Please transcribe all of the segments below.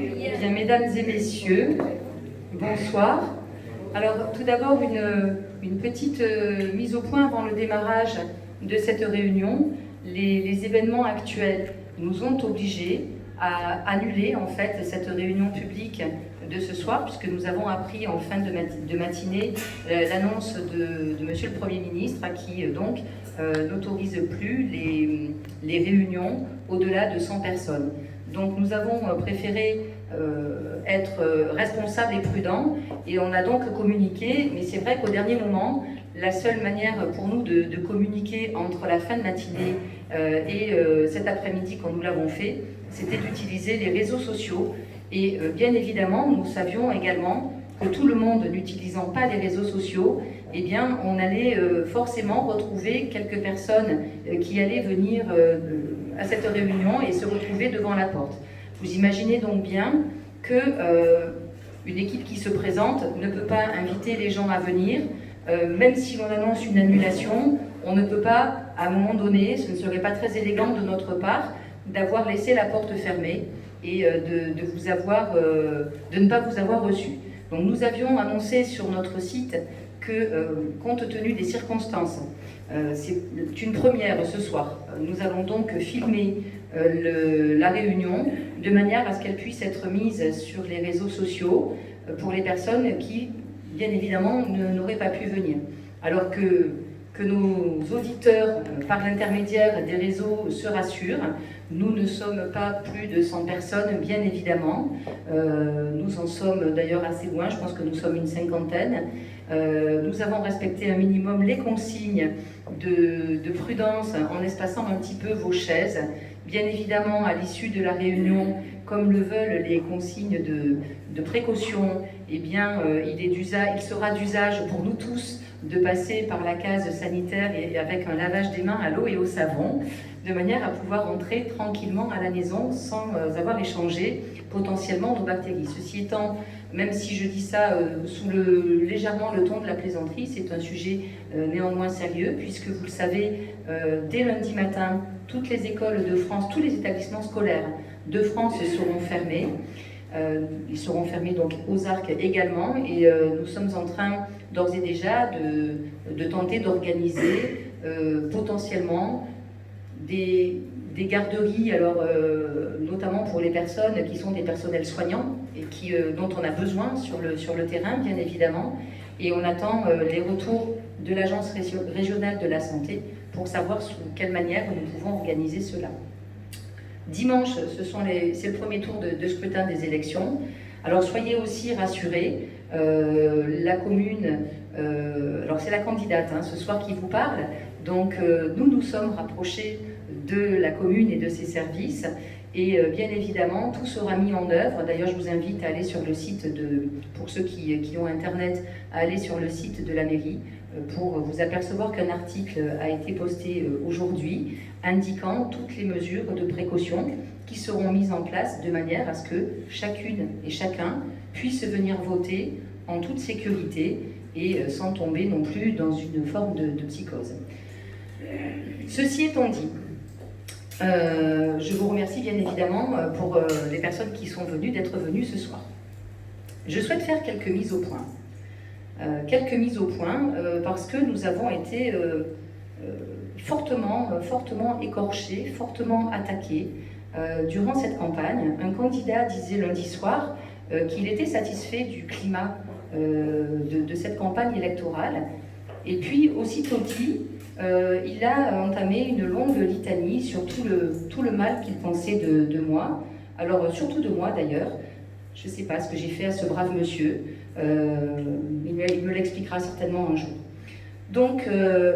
Eh bien, mesdames et messieurs, bonsoir. Alors, tout d'abord, une petite mise au point avant le démarrage de cette réunion. Les événements actuels nous ont obligés à annuler en fait cette réunion publique de ce soir, puisque nous avons appris en fin de matinée l'annonce de Monsieur le Premier ministre qui donc n'autorise plus les réunions au-delà de 100 personnes. Donc nous avons préféré être responsables et prudents, et on a donc communiqué, mais c'est vrai qu'au dernier moment, la seule manière pour nous de communiquer entre la fin de matinée et cet après-midi quand nous l'avons fait, c'était d'utiliser les réseaux sociaux. Et bien évidemment, nous savions également que tout le monde n'utilisant pas les réseaux sociaux, eh bien, on allait forcément retrouver quelques personnes qui allaient venir à cette réunion et se retrouver devant la porte. Vous imaginez donc bien que une équipe qui se présente ne peut pas inviter les gens à venir, même si l'on annonce une annulation, on ne peut pas, à un moment donné, ce ne serait pas très élégant de notre part, d'avoir laissé la porte fermée et de ne pas vous avoir reçu. Donc nous avions annoncé sur notre site que, compte tenu des circonstances, c'est une première ce soir, nous allons donc filmer la réunion de manière à ce qu'elle puisse être mise sur les réseaux sociaux pour les personnes qui, bien évidemment, n'auraient pas pu venir. Alors que nos auditeurs, par l'intermédiaire des réseaux, se rassurent. Nous ne sommes pas plus de 100 personnes, bien évidemment. Nous en sommes d'ailleurs assez loin, je pense que nous sommes une cinquantaine. Nous avons respecté un minimum les consignes de prudence en espaçant un petit peu vos chaises. Bien évidemment, à l'issue de la réunion, comme le veulent les consignes de précaution, eh bien, il sera d'usage pour nous tous de passer par la case sanitaire et avec un lavage des mains à l'eau et au savon, de manière à pouvoir entrer tranquillement à la maison sans avoir échangé potentiellement nos bactéries. Ceci étant, même si je dis ça sous légèrement le ton de la plaisanterie, c'est un sujet néanmoins sérieux, puisque vous le savez, dès lundi matin, toutes les écoles de France, tous les établissements scolaires de France seront fermés. Ils seront fermés donc aux arcs également, et nous sommes en train d'ores et déjà de tenter d'organiser potentiellement des garderies, alors, notamment pour les personnes qui sont des personnels soignants et dont on a besoin sur le terrain, bien évidemment, et on attend les retours de l'Agence régionale de la santé pour savoir sous quelle manière nous pouvons organiser cela. Dimanche, c'est le premier tour de scrutin des élections. Alors soyez aussi rassurés, la commune, alors c'est la candidate ce soir qui vous parle, donc nous sommes rapprochés de la commune et de ses services, et bien évidemment tout sera mis en œuvre. D'ailleurs je vous invite à aller sur le site pour ceux qui ont internet, à aller sur le site de la mairie pour vous apercevoir qu'un article a été posté aujourd'hui indiquant toutes les mesures de précaution qui seront mises en place de manière à ce que chacune et chacun puisse venir voter en toute sécurité et sans tomber non plus dans une forme de psychose. Ceci étant dit, je vous remercie bien évidemment pour les personnes qui sont venues, d'être venues ce soir. Je souhaite faire quelques mises au point. Parce que nous avons été fortement écorchés, fortement attaqués durant cette campagne. Un candidat disait lundi soir qu'il était satisfait du climat de cette campagne électorale, et puis aussitôt dit, il a entamé une longue litanie sur tout le mal qu'il pensait de moi, alors surtout de moi d'ailleurs. Je ne sais pas ce que j'ai fait à ce brave monsieur, il me l'expliquera certainement un jour. Donc,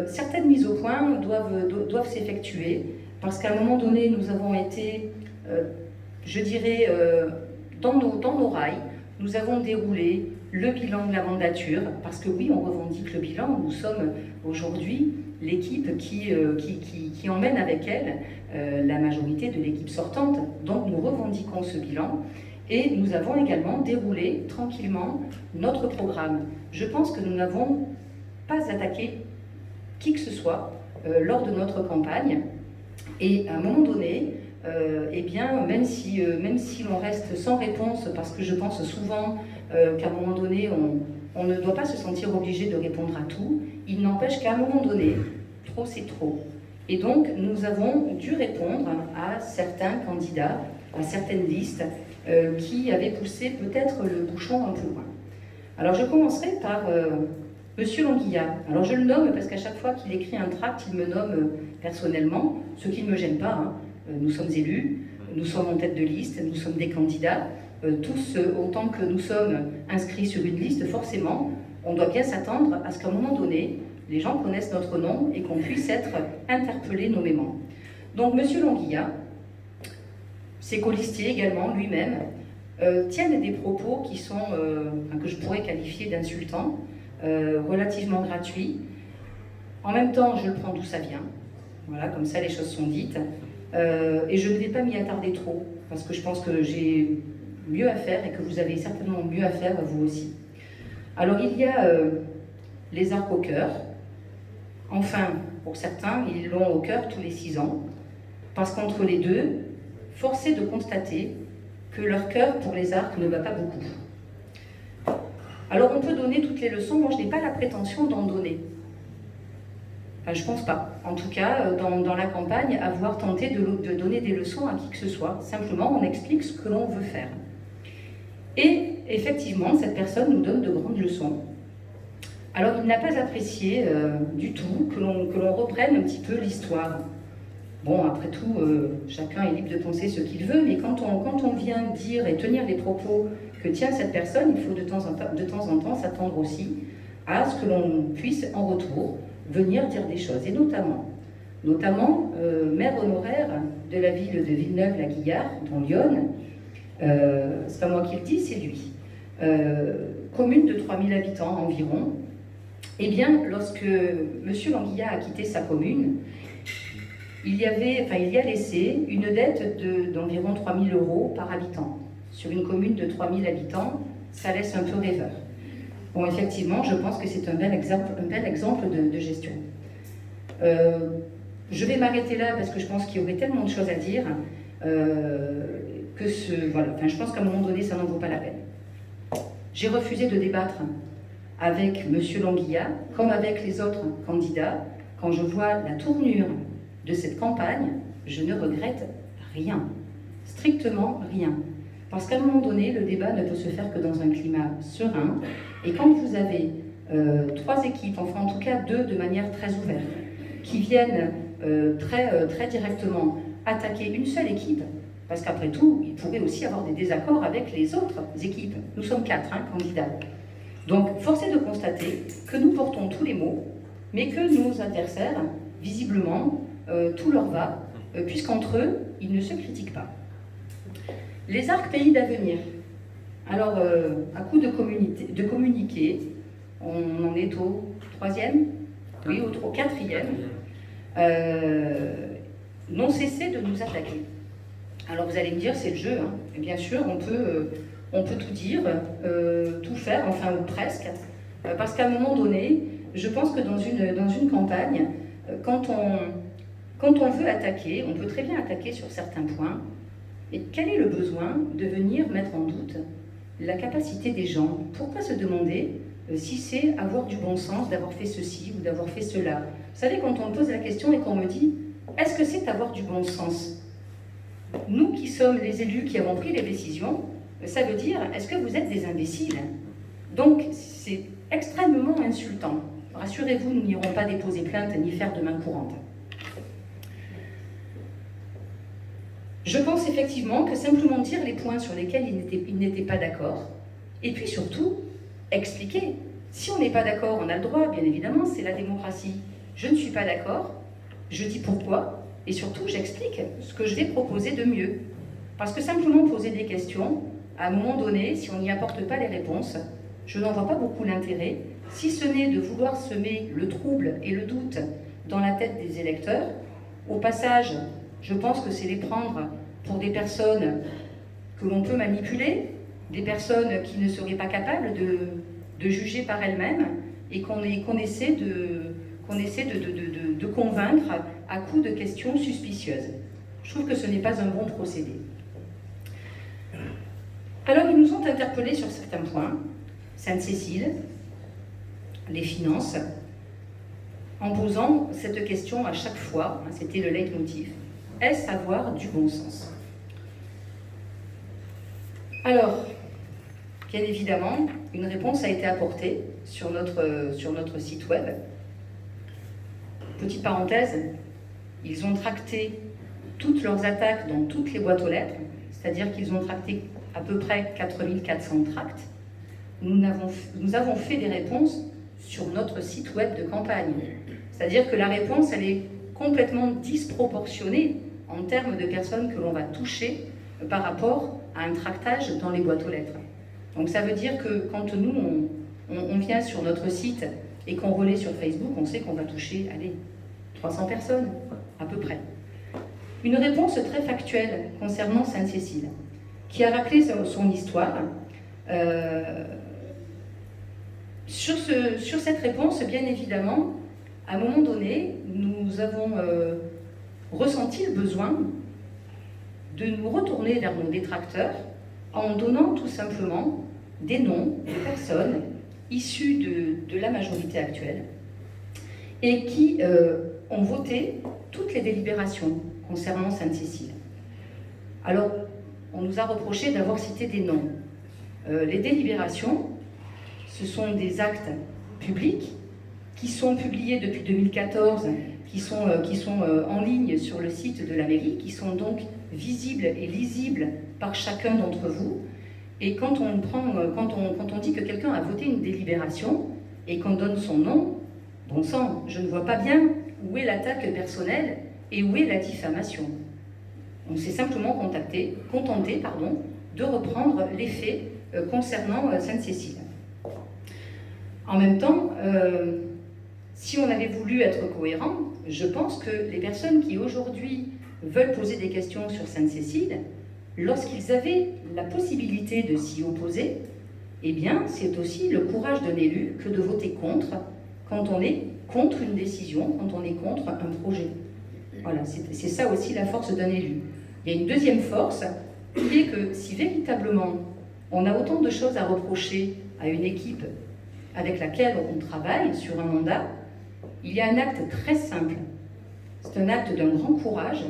certaines mises au point doivent s'effectuer, parce qu'à un moment donné, nous avons été, je dirais, dans nos rails, nous avons déroulé le bilan de la mandature, parce que oui, on revendique le bilan, nous sommes aujourd'hui l'équipe qui emmène avec elle la majorité de l'équipe sortante, donc nous revendiquons ce bilan. Et nous avons également déroulé tranquillement notre programme. Je pense que nous n'avons pas attaqué qui que ce soit lors de notre campagne. Et à un moment donné, eh bien, même si l'on reste sans réponse, parce que je pense souvent qu'à un moment donné, on ne doit pas se sentir obligé de répondre à tout, il n'empêche qu'à un moment donné, trop c'est trop. Et donc, nous avons dû répondre à certains candidats, à certaines listes, qui avaient poussé peut-être le bouchon un peu loin. Alors, je commencerai par Monsieur Languilla. Alors, je le nomme parce qu'à chaque fois qu'il écrit un tract, il me nomme personnellement, ce qui ne me gêne pas, hein. Nous sommes élus, nous sommes en tête de liste, nous sommes des candidats. Tous, autant que nous sommes inscrits sur une liste, forcément, on doit bien s'attendre à ce qu'à un moment donné, les gens connaissent notre nom et qu'on puisse être interpellés nommément. Donc, Monsieur Languilla, ses colistiers également, lui-même, tiennent des propos qui sont, que je pourrais qualifier d'insultants, relativement gratuits. En même temps, je le prends d'où ça vient. Voilà, comme ça les choses sont dites. Et je ne vais pas m'y attarder trop, parce que je pense que j'ai mieux à faire et que vous avez certainement mieux à faire, vous aussi. Alors, il y a les arcs au cœur. Enfin, pour certains, ils l'ont au cœur tous les 6 ans, parce qu'entre les deux, force est de constater que leur cœur pour les arcs ne va pas beaucoup. Alors, on peut donner toutes les leçons. Moi, je n'ai pas la prétention d'en donner. Enfin, je ne pense pas. En tout cas, dans la campagne, avoir tenté de donner des leçons à qui que ce soit. Simplement, on explique ce que l'on veut faire. Et effectivement, cette personne nous donne de grandes leçons. Alors, il n'a pas apprécié du tout que l'on reprenne un petit peu l'histoire. Bon, après tout, chacun est libre de penser ce qu'il veut, mais quand on vient dire et tenir les propos que tient cette personne, il faut de temps en temps s'attendre aussi à ce que l'on puisse en retour venir dire des choses. Et notamment maire honoraire de la ville de Villeneuve-la-Gaillarde, dans l'Yonne, c'est pas moi qui le dis, c'est lui. Commune de 3000 habitants environ. Eh bien, lorsque M. Languilla a quitté sa commune, il a laissé une dette d'environ 3000 € par habitant. Sur une commune de 3000 habitants, ça laisse un peu rêveur. Bon, effectivement, je pense que c'est un bel exemple de gestion. Je vais m'arrêter là parce que je pense qu'il y aurait tellement de choses à dire je pense qu'à un moment donné, ça n'en vaut pas la peine. J'ai refusé de débattre avec M. Languilla, comme avec les autres candidats. Quand je vois la tournure de cette campagne, je ne regrette rien, strictement rien. Parce qu'à un moment donné, le débat ne peut se faire que dans un climat serein. Et quand vous avez 3 équipes, enfin en tout cas 2 de manière très ouverte, qui viennent très directement attaquer une seule équipe, parce qu'après tout, il pourrait aussi avoir des désaccords avec les autres équipes. Nous sommes 4 candidats. Donc, force est de constater que nous portons tous les mots, mais que nos adversaires, visiblement, tout leur va, puisqu'entre eux, ils ne se critiquent pas. Les arcs pays d'avenir. Alors, à coup de communiquer, on en est au 3e, oui, au 4e, n'ont cessé de nous attaquer. Alors vous allez me dire, c'est le jeu, hein. Et bien sûr, on peut tout dire, tout faire, enfin ou presque, parce qu'à un moment donné, je pense que dans une campagne, quand on veut attaquer, on peut très bien attaquer sur certains points. Et quel est le besoin de venir mettre en doute la capacité des gens? Pourquoi se demander si c'est avoir du bon sens d'avoir fait ceci ou d'avoir fait cela? Vous savez, quand on me pose la question et qu'on me dit « est-ce que c'est avoir du bon sens ?» Nous qui sommes les élus qui avons pris les décisions, ça veut dire « est-ce que vous êtes des imbéciles ?» Donc c'est extrêmement insultant. Rassurez-vous, nous n'irons pas déposer plainte ni faire de main courante. Je pense effectivement que simplement dire les points sur lesquels il n'était pas d'accord, et puis surtout, expliquer. Si on n'est pas d'accord, on a le droit, bien évidemment, c'est la démocratie. Je ne suis pas d'accord, je dis pourquoi, et surtout, j'explique ce que je vais proposer de mieux. Parce que simplement poser des questions, à un moment donné, si on n'y apporte pas les réponses, je n'en vois pas beaucoup l'intérêt, si ce n'est de vouloir semer le trouble et le doute dans la tête des électeurs. Au passage, je pense que c'est les prendre pour des personnes que l'on peut manipuler, des personnes qui ne seraient pas capables de juger par elles-mêmes et qu'on essaie de convaincre à coups de questions suspicieuses. Je trouve que ce n'est pas un bon procédé. Alors, ils nous ont interpellés sur certains points. Sainte-Cécile, les finances, en posant cette question à chaque fois, c'était le leitmotiv, est-ce avoir du bon sens? Alors, bien évidemment, une réponse a été apportée sur notre site web. Petite parenthèse, ils ont tracté toutes leurs attaques dans toutes les boîtes aux lettres, c'est-à-dire qu'ils ont tracté à peu près 4400 tracts. Nous avons fait des réponses sur notre site web de campagne. C'est-à-dire que la réponse, elle est complètement disproportionnée en termes de personnes que l'on va toucher par rapport à un tractage dans les boîtes aux lettres. Donc ça veut dire que quand nous, on vient sur notre site et qu'on relaie sur Facebook, on sait qu'on va toucher, allez, 300 personnes, à peu près. Une réponse très factuelle concernant Sainte-Cécile, qui a rappelé son histoire. Sur cette réponse, bien évidemment, à un moment donné, nous avons ressenti le besoin de nous retourner vers nos détracteurs en donnant tout simplement des noms de personnes issues de la majorité actuelle et qui ont voté toutes les délibérations concernant Sainte-Cécile. Alors, on nous a reproché d'avoir cité des noms. Les délibérations, ce sont des actes publics qui sont publiés depuis 2014, qui sont en ligne sur le site de la mairie, qui sont donc visibles et lisibles par chacun d'entre vous. Et quand on dit que quelqu'un a voté une délibération et qu'on donne son nom, bon sang, je ne vois pas bien où est l'attaque personnelle et où est la diffamation. On s'est simplement contenté de reprendre les faits concernant Sainte-Cécile. En même temps, si on avait voulu être cohérent, je pense que les personnes qui aujourd'hui veulent poser des questions sur Sainte-Cécile, lorsqu'ils avaient la possibilité de s'y opposer, eh bien, c'est aussi le courage d'un élu que de voter contre quand on est contre une décision, quand on est contre un projet. Voilà, c'est ça aussi la force d'un élu. Il y a une deuxième force qui est que si véritablement on a autant de choses à reprocher à une équipe avec laquelle on travaille sur un mandat, il y a un acte très simple. C'est un acte d'un grand courage.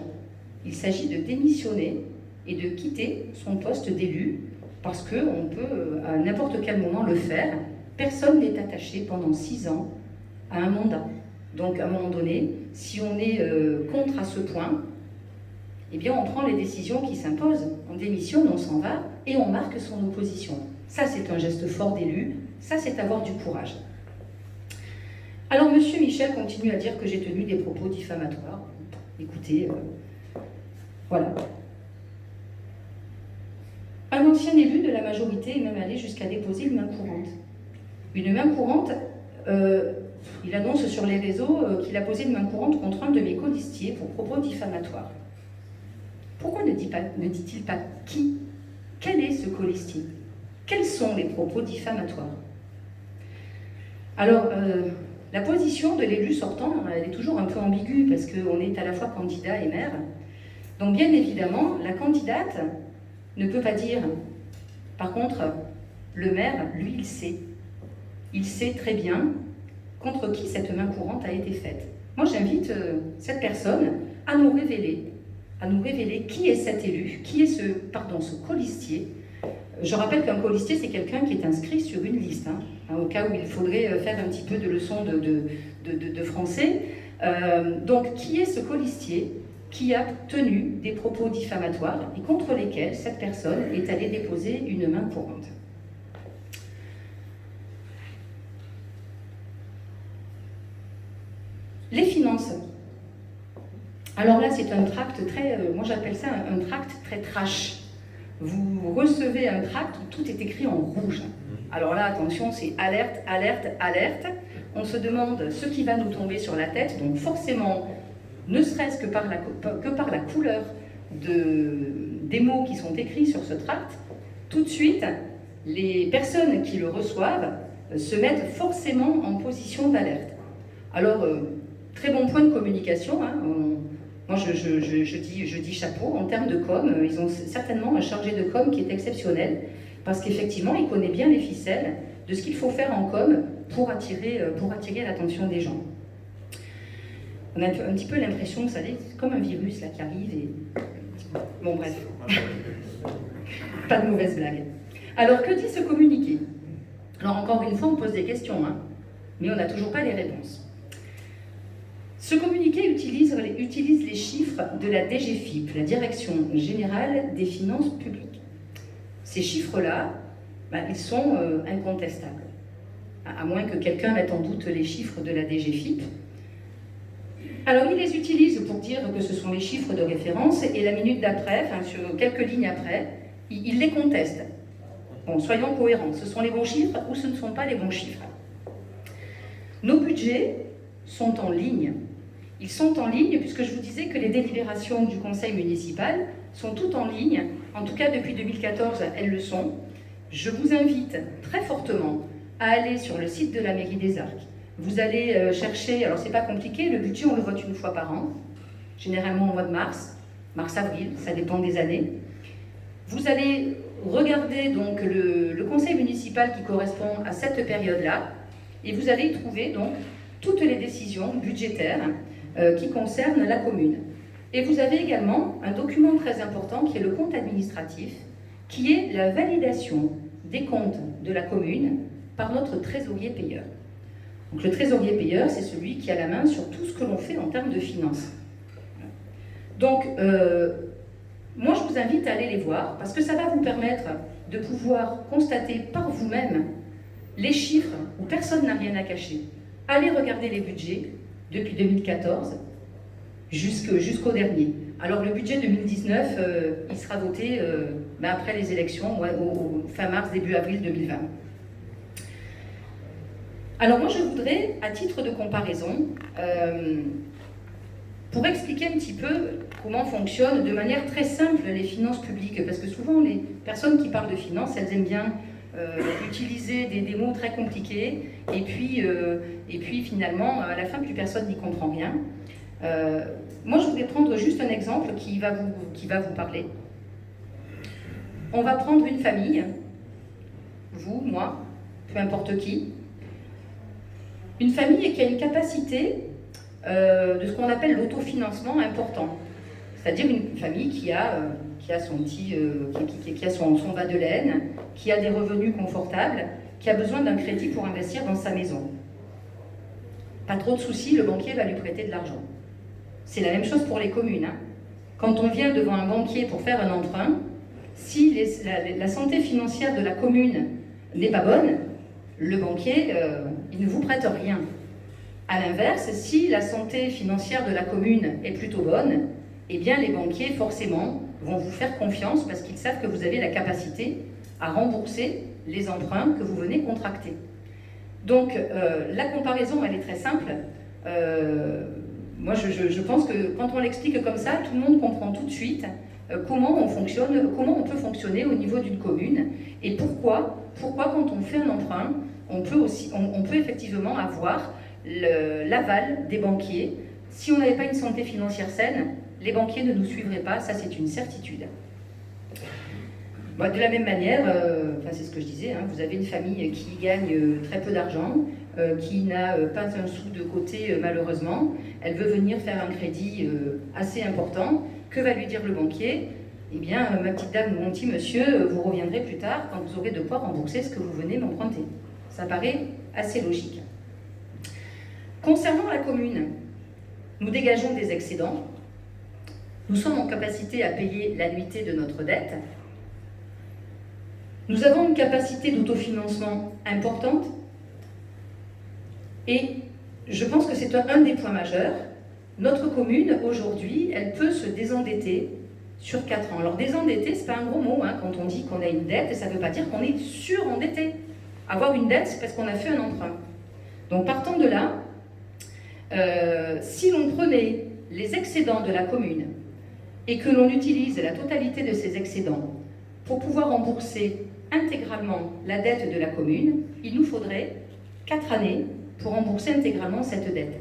Il s'agit de démissionner et de quitter son poste d'élu parce qu'on peut à n'importe quel moment le faire. Personne n'est attaché pendant 6 ans à un mandat. Donc à un moment donné, si on est contre à ce point, eh bien on prend les décisions qui s'imposent. On démissionne, on s'en va et on marque son opposition. Ça, c'est un geste fort d'élu. Ça, c'est avoir du courage. Alors, M. Michel continue à dire que j'ai tenu des propos diffamatoires. Écoutez, voilà. Un ancien élu de la majorité est même allé jusqu'à déposer une main courante. Une main courante, il annonce sur les réseaux qu'il a posé une main courante contre un de mes colistiers pour propos diffamatoires. Pourquoi ne dit-il pas qui? Quel est ce colistier? Quels sont les propos diffamatoires? Alors, la position de l'élu sortant, elle est toujours un peu ambiguë parce qu'on est à la fois candidat et maire. Donc, bien évidemment, la candidate ne peut pas dire. Par contre, le maire, lui, il sait. Il sait très bien contre qui cette main courante a été faite. Moi, j'invite cette personne à nous révéler qui est cet élu, qui est ce colistier. Je rappelle qu'un colistier, c'est quelqu'un qui est inscrit sur une liste, au cas où il faudrait faire un petit peu de leçons de français. Donc, qui est ce colistier qui a tenu des propos diffamatoires et contre lesquels cette personne est allée déposer une main courante? Les finances. Alors là, c'est un tract très, moi j'appelle ça un tract très trash. Vous recevez un tract où tout est écrit en rouge. Alors là, attention, c'est alerte, alerte, alerte. On se demande ce qui va nous tomber sur la tête. Donc forcément, ne serait-ce que par la couleur des mots qui sont écrits sur ce tract, tout de suite, les personnes qui le reçoivent se mettent forcément en position d'alerte. Alors, très bon point de communication. Moi, moi je dis chapeau, en termes de com, ils ont certainement un chargé de com qui est exceptionnel, parce qu'effectivement, il connaît bien les ficelles de ce qu'il faut faire en com pour attirer l'attention des gens. On a un petit peu l'impression, vous savez, c'est comme un virus là, qui arrive et... Bon bref, pas de mauvaise blague. Alors que dit ce communiqué? Alors encore une fois, on pose des questions, hein, mais on n'a toujours pas les réponses. Ce communiqué utilise les chiffres de la DGFiP, la Direction Générale des Finances Publiques. Ces chiffres-là, ils sont incontestables, à moins que quelqu'un mette en doute les chiffres de la DGFiP. Alors, il les utilise pour dire que ce sont les chiffres de référence, et la minute d'après, enfin, sur quelques lignes après, il les conteste. Bon, soyons cohérents, ce sont les bons chiffres ou ce ne sont pas les bons chiffres. Nos budgets sont en ligne. Ils sont en ligne puisque je vous disais que les délibérations du conseil municipal sont toutes en ligne. En tout cas, depuis 2014, elles le sont. Je vous invite très fortement à aller sur le site de la mairie des Arcs. Vous allez chercher, alors c'est pas compliqué, le budget on le vote une fois par an, généralement au mois de mars-avril, ça dépend des années. Vous allez regarder donc le conseil municipal qui correspond à cette période-là, et vous allez y trouver donc toutes les décisions budgétaires qui concernent la commune. Et vous avez également un document très important qui est le compte administratif, qui est la validation des comptes de la commune par notre trésorier payeur. Donc le trésorier payeur, c'est celui qui a la main sur tout ce que l'on fait en termes de finances. Donc, moi je vous invite à aller les voir, parce que ça va vous permettre de pouvoir constater par vous-même les chiffres où personne n'a rien à cacher. Allez regarder les budgets depuis 2014 jusqu'au dernier. Alors le budget 2019, il sera voté après les élections, au fin mars, début avril 2020. Alors moi je voudrais, à titre de comparaison, pour expliquer un petit peu comment fonctionnent de manière très simple les finances publiques, parce que souvent les personnes qui parlent de finances, elles aiment bien utiliser des mots très compliqués, et puis finalement, à la fin, plus personne n'y comprend rien. Moi je voudrais prendre juste un exemple qui va vous parler. On va prendre une famille, vous, moi, peu importe qui, une famille qui a une capacité de ce qu'on appelle l'autofinancement important. C'est-à-dire une famille qui a son bas de laine, qui a des revenus confortables, qui a besoin d'un crédit pour investir dans sa maison. Pas trop de soucis, le banquier va lui prêter de l'argent. C'est la même chose pour les communes. Hein. Quand on vient devant un banquier pour faire un emprunt, si la santé financière de la commune n'est pas bonne, le banquier, il ne vous prête rien. À l'inverse, si la santé financière de la commune est plutôt bonne, eh bien les banquiers, forcément, vont vous faire confiance parce qu'ils savent que vous avez la capacité à rembourser les emprunts que vous venez contracter. Donc, la comparaison, elle est très simple. Moi, je pense que quand on l'explique comme ça, tout le monde comprend tout de suite comment on peut fonctionner au niveau d'une commune et pourquoi quand on fait un emprunt, on peut effectivement avoir l'aval des banquiers. Si on n'avait pas une santé financière saine, les banquiers ne nous suivraient pas, ça c'est une certitude. De la même manière, c'est ce que je disais, hein, vous avez une famille qui gagne très peu d'argent, qui n'a pas un sou de côté malheureusement, elle veut venir faire un crédit assez important, que va lui dire le banquier? Eh bien, ma petite dame ou mon petit monsieur, vous reviendrez plus tard quand vous aurez de quoi rembourser ce que vous venez m'emprunter. Ça paraît assez logique. Concernant la commune, nous dégageons des excédents, nous sommes en capacité à payer l'annuité de notre dette, nous avons une capacité d'autofinancement importante et je pense que c'est un des points majeurs. Notre commune, aujourd'hui, elle peut se désendetter sur 4 ans. Alors désendetter, c'est pas un gros mot, hein, quand on dit qu'on a une dette, ça ne veut pas dire qu'on est surendetté. Avoir une dette, c'est parce qu'on a fait un emprunt. Donc partant de là, si l'on prenait les excédents de la commune et que l'on utilise la totalité de ces excédents pour pouvoir rembourser intégralement la dette de la commune, il nous faudrait 4 années pour rembourser intégralement cette dette.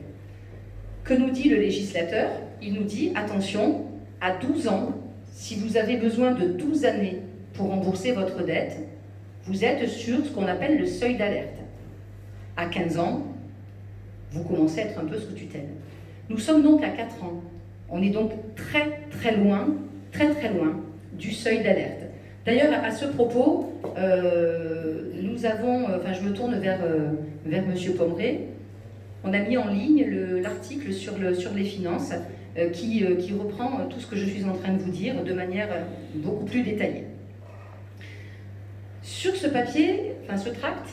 Que nous dit le législateur? il nous dit, attention, à 12 ans, si vous avez besoin de 12 années pour rembourser votre dette, vous êtes sur ce qu'on appelle le seuil d'alerte. À 15 ans, vous commencez à être un peu sous tutelle. Nous sommes donc à 4 ans. On est donc très loin du seuil d'alerte. D'ailleurs, à ce propos, nous avons, je me tourne vers M. Pommeret, on a mis en ligne l'article sur les finances qui reprend tout ce que je suis en train de vous dire de manière beaucoup plus détaillée. Sur ce papier, ce tract,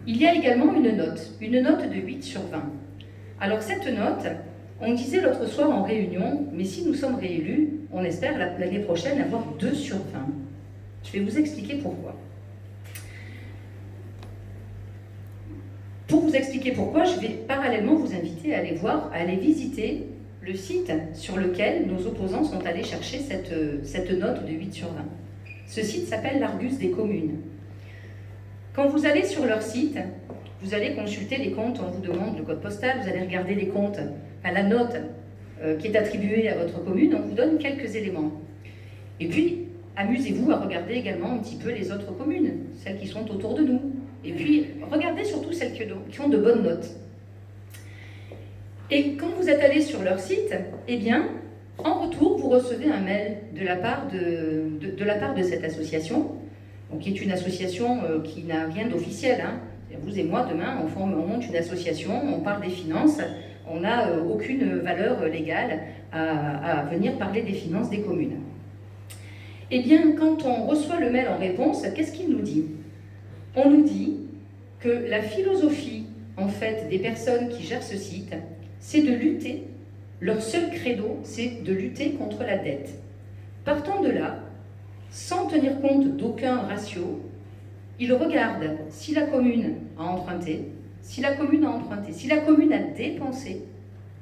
il y a également une note de 8 sur 20. Alors cette note, on disait l'autre soir en réunion, mais si nous sommes réélus, on espère l'année prochaine avoir 2 sur 20. Je vais vous expliquer pourquoi. Pour vous expliquer pourquoi, je vais parallèlement vous inviter à aller visiter le site sur lequel nos opposants sont allés chercher cette note de 8 sur 20. Ce site s'appelle l'Argus des communes. Quand vous allez sur leur site, vous allez consulter les comptes, on vous demande le code postal, vous allez regarder les comptes, la note qui est attribuée à votre commune, on vous donne quelques éléments. Et puis, amusez-vous à regarder également un petit peu les autres communes, celles qui sont autour de nous. Et puis, regardez surtout celles qui ont de bonnes notes. Et quand vous êtes allé sur leur site, eh bien, en retour, vous recevez un mail de la part de cette association, donc qui est une association qui n'a rien d'officiel. Vous et moi, demain, on monte une association, on parle des finances, on n'a aucune valeur légale à venir parler des finances des communes. Eh bien, quand on reçoit le mail en réponse, qu'est-ce qu'il nous dit ? On nous dit que la philosophie, en fait, des personnes qui gèrent ce site, c'est de lutter, leur seul credo, c'est de lutter contre la dette. Partant de là, sans tenir compte d'aucun ratio, ils regardent si la commune a emprunté, si la commune a dépensé,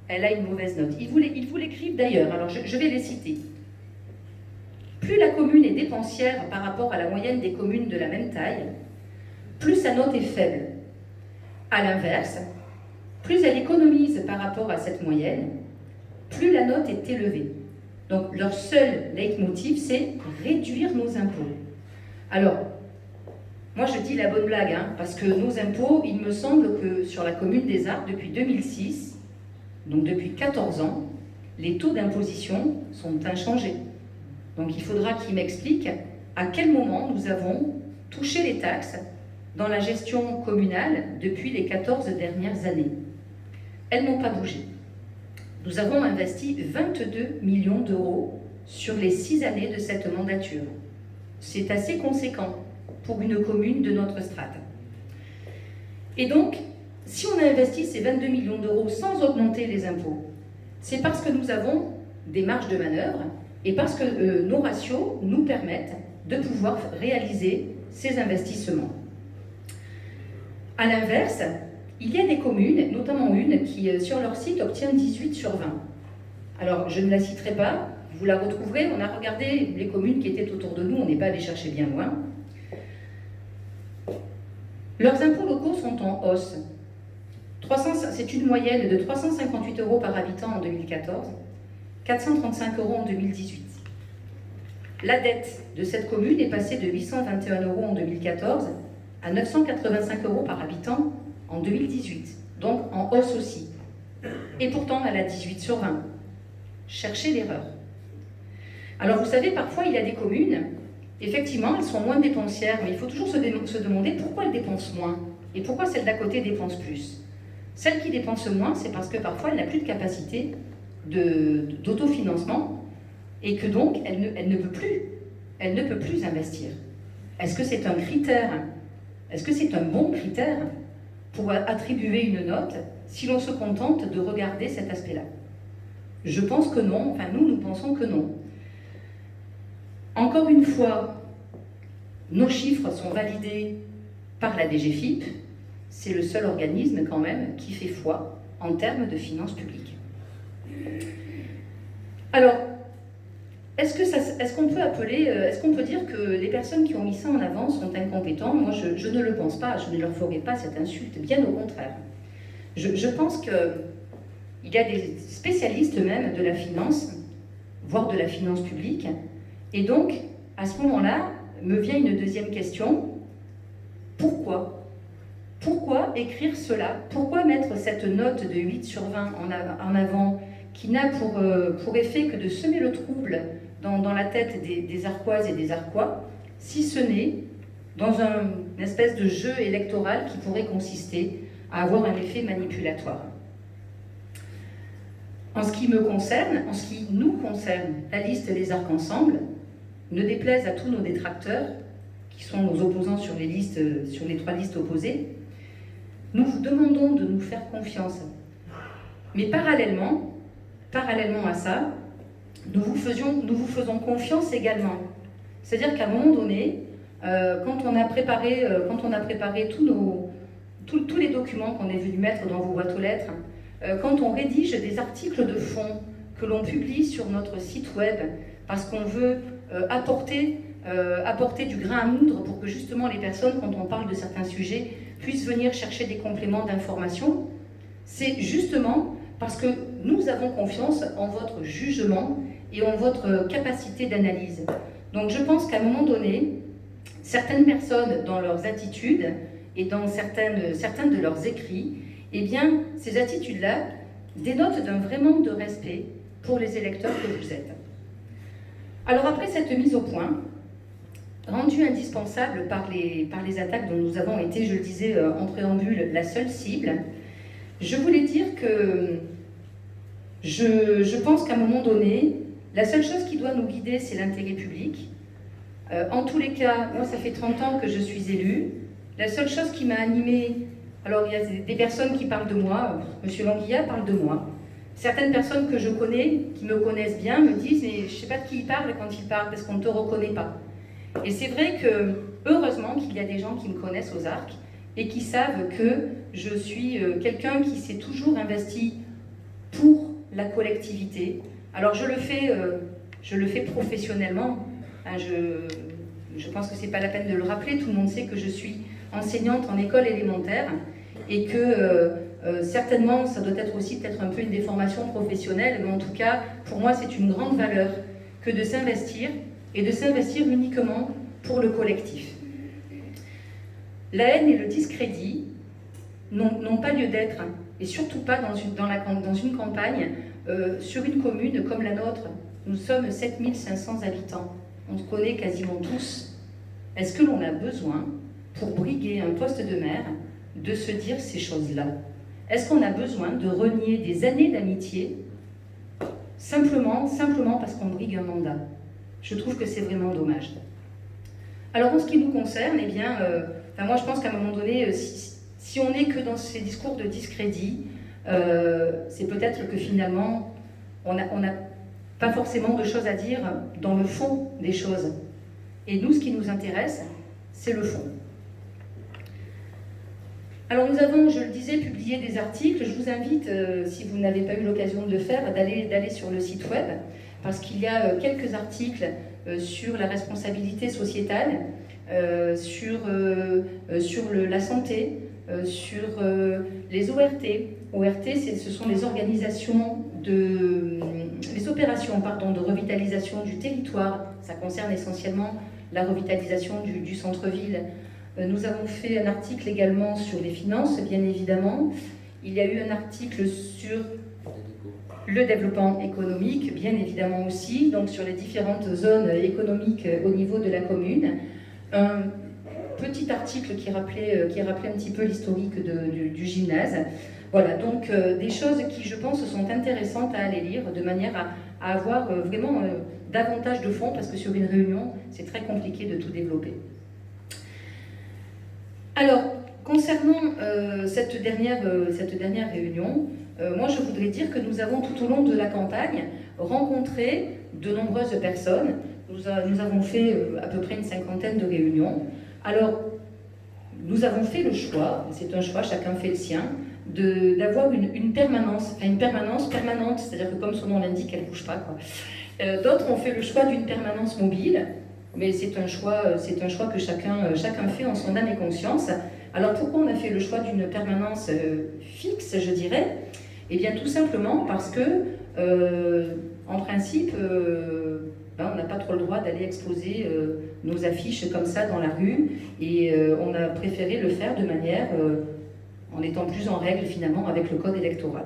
elle a une mauvaise note. Ils vous l'écrivent d'ailleurs, alors je vais les citer. Plus la commune est dépensière par rapport à la moyenne des communes de la même taille, plus sa note est faible. À l'inverse, plus elle économise par rapport à cette moyenne, plus la note est élevée. Donc leur seul leitmotiv, c'est réduire nos impôts. Alors, moi je dis la bonne blague, parce que nos impôts, il me semble que sur la commune des Arcs, depuis 2006, donc depuis 14 ans, les taux d'imposition sont inchangés. Donc il faudra qu'ils m'expliquent à quel moment nous avons touché les taxes dans la gestion communale depuis les 14 dernières années. Elles n'ont pas bougé. Nous avons investi 22 millions d'euros sur les 6 années de cette mandature. C'est assez conséquent pour une commune de notre strate. Et donc, si on a investi ces 22 millions d'euros sans augmenter les impôts, c'est parce que nous avons des marges de manœuvre et parce que nos ratios nous permettent de pouvoir réaliser ces investissements. À l'inverse, il y a des communes, notamment une, qui sur leur site obtient 18 sur 20. Alors, je ne la citerai pas, vous la retrouverez. On a regardé les communes qui étaient autour de nous, on n'est pas allé chercher bien loin. Leurs impôts locaux sont en hausse. C'est une moyenne de 358 € par habitant en 2014, 435 € en 2018. La dette de cette commune est passée de 821 € en 2014 à 985 € par habitant en 2018, donc en hausse aussi. Et pourtant, elle a 18 sur 20. Cherchez l'erreur. Alors vous savez, parfois il y a des communes, effectivement, elles sont moins dépensières, mais il faut toujours se demander pourquoi elles dépensent moins et pourquoi celle d'à côté dépense plus. Celle qui dépense moins, c'est parce que parfois elle n'a plus de capacité d'autofinancement et que donc elle ne peut plus investir. Est-ce que c'est un critère? Est-ce que c'est un bon critère pour attribuer une note si l'on se contente de regarder cet aspect-là? Je pense que non, enfin nous pensons que non. Encore une fois, nos chiffres sont validés par la DGFiP, c'est le seul organisme quand même qui fait foi en termes de finances publiques. Alors, est-ce qu'on peut dire que les personnes qui ont mis ça en avant sont incompétentes? Moi, je ne le pense pas, je ne leur ferai pas cette insulte, bien au contraire. Je pense que il y a des spécialistes même de la finance, voire de la finance publique. Et donc, à ce moment-là, me vient une deuxième question. Pourquoi ? Pourquoi écrire cela ? Pourquoi mettre cette note de 8 sur 20 en avant qui n'a pour effet que de semer le trouble dans la tête des Arquoises et des Arquois, si ce n'est dans une espèce de jeu électoral qui pourrait consister à avoir un effet manipulatoire. En ce qui me concerne, en ce qui nous concerne, la liste Les Arcs Ensemble, ne déplaise à tous nos détracteurs, qui sont nos opposants sur les 3 listes opposées, nous vous demandons de nous faire confiance. Mais parallèlement à ça, nous vous faisons confiance également. C'est-à-dire qu'à un moment donné, quand on a préparé tous les documents qu'on est venu mettre dans vos boîtes aux lettres, quand on rédige des articles de fond que l'on publie sur notre site web, parce qu'on veut apporter du grain à moudre pour que justement les personnes, quand on parle de certains sujets, puissent venir chercher des compléments d'information, c'est justement parce que nous avons confiance en votre jugement et en votre capacité d'analyse. Donc je pense qu'à un moment donné, certaines personnes, dans leurs attitudes et dans certains de leurs écrits, eh bien, ces attitudes-là dénotent d'un vrai manque de respect pour les électeurs que vous êtes. Alors après cette mise au point, rendue indispensable par les attaques dont nous avons été, je le disais en préambule, la seule cible, je voulais dire que je pense qu'à un moment donné, la seule chose qui doit nous guider, c'est l'intérêt public. En tous les cas, moi ça fait 30 ans que je suis élue. La seule chose qui m'a animée, alors il y a des personnes qui parlent de moi, Monsieur Languilla parle de moi. Certaines personnes que je connais, qui me connaissent bien, me disent « mais je ne sais pas de qui il parle quand il parle, parce qu'on ne te reconnaît pas ». Et c'est vrai que, heureusement qu'il y a des gens qui me connaissent aux Arcs et qui savent que je suis quelqu'un qui s'est toujours investi pour la collectivité. Alors je le fais professionnellement. Hein, je pense que ce n'est pas la peine de le rappeler. Tout le monde sait que je suis enseignante en école élémentaire et que certainement, ça doit être aussi peut-être un peu une déformation professionnelle, mais en tout cas, pour moi, c'est une grande valeur que de s'investir et de s'investir uniquement pour le collectif. La haine et le discrédit n'ont pas lieu d'être, et surtout pas dans une campagne sur une commune comme la nôtre. Nous sommes 7500 habitants, on se connaît quasiment tous. Est-ce que l'on a besoin, pour briguer un poste de maire, de se dire ces choses-là? Est-ce qu'on a besoin de renier des années d'amitié simplement parce qu'on brigue un mandat? Je trouve que c'est vraiment dommage. Alors en ce qui nous concerne, eh bien, moi je pense qu'à un moment donné, si on n'est que dans ces discours de discrédit, c'est peut-être que finalement, on n'a pas forcément de choses à dire dans le fond des choses. Et nous, ce qui nous intéresse, c'est le fond. Alors nous avons, je le disais, publié des articles. Je vous invite, si vous n'avez pas eu l'occasion de le faire, d'aller sur le site web, parce qu'il y a quelques articles sur la responsabilité sociétale, sur la santé, sur les ORT. ORT, ce sont les opérations de revitalisation du territoire. Ça concerne essentiellement la revitalisation du centre-ville. Nous avons fait un article également sur les finances, bien évidemment. Il y a eu un article sur le développement économique, bien évidemment aussi, donc sur les différentes zones économiques au niveau de la commune. Un petit article qui rappelait un petit peu l'historique du gymnase. Voilà, donc des choses qui, je pense, sont intéressantes à aller lire, de manière à avoir vraiment davantage de fond, parce que sur une réunion, c'est très compliqué de tout développer. Alors, concernant cette dernière réunion, moi je voudrais dire que nous avons tout au long de la campagne rencontré de nombreuses personnes. Nous avons fait à peu près une 50aine de réunions. Alors, nous avons fait le choix, c'est un choix, chacun fait le sien, d'avoir une permanence permanente, c'est-à-dire que comme son nom l'indique, elle ne bouge pas, quoi. D'autres ont fait le choix d'une permanence mobile, mais c'est un choix que chacun fait en son âme et conscience. Alors pourquoi on a fait le choix d'une permanence fixe, je dirais? Eh bien tout simplement parce que, en principe, on n'a pas trop le droit d'aller exposer nos affiches comme ça dans la rue, et on a préféré le faire de manière, en étant plus en règle finalement avec le code électoral.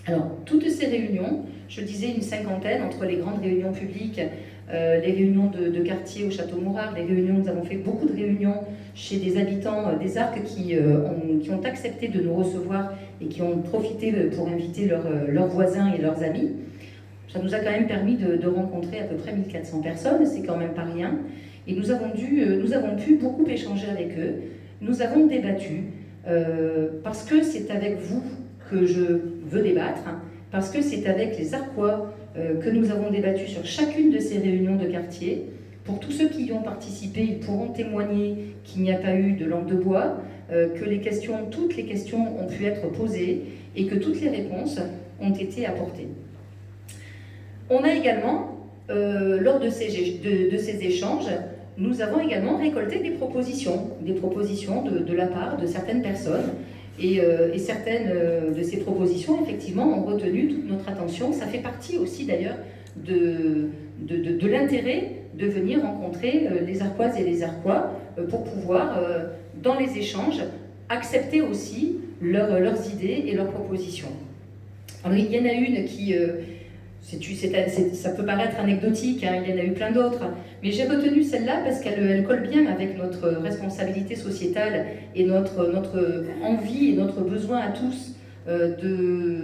Alors, toutes ces réunions, je disais une cinquantaine, entre les grandes réunions publiques, les réunions de quartier au Château-Mourard, les réunions, nous avons fait beaucoup de réunions chez des habitants des Arcs qui ont accepté de nous recevoir et qui ont profité pour inviter leurs voisins et leurs amis. Ça nous a quand même permis de rencontrer à peu près 1400 personnes, c'est quand même pas rien. Et nous avons pu beaucoup échanger avec eux, nous avons débattu, parce que c'est avec vous que je veux débattre, parce que c'est avec les Arquois que nous avons débattu sur chacune de ces réunions de quartier. Pour tous ceux qui y ont participé, ils pourront témoigner qu'il n'y a pas eu de langue de bois, que toutes les questions ont pu être posées et que toutes les réponses ont été apportées. On a également, lors de ces échanges, nous avons également récolté des propositions de la part de certaines personnes. Et certaines de ces propositions, effectivement, ont retenu toute notre attention. Ça fait partie aussi, d'ailleurs, de l'intérêt de venir rencontrer les Arquoises et les Arquois pour pouvoir, dans les échanges, accepter aussi leurs idées et leurs propositions. Alors, il y en a une qui... ça peut paraître anecdotique, hein, il y en a eu plein d'autres, mais j'ai retenu celle-là parce qu'elle colle bien avec notre responsabilité sociétale et notre envie et notre besoin à tous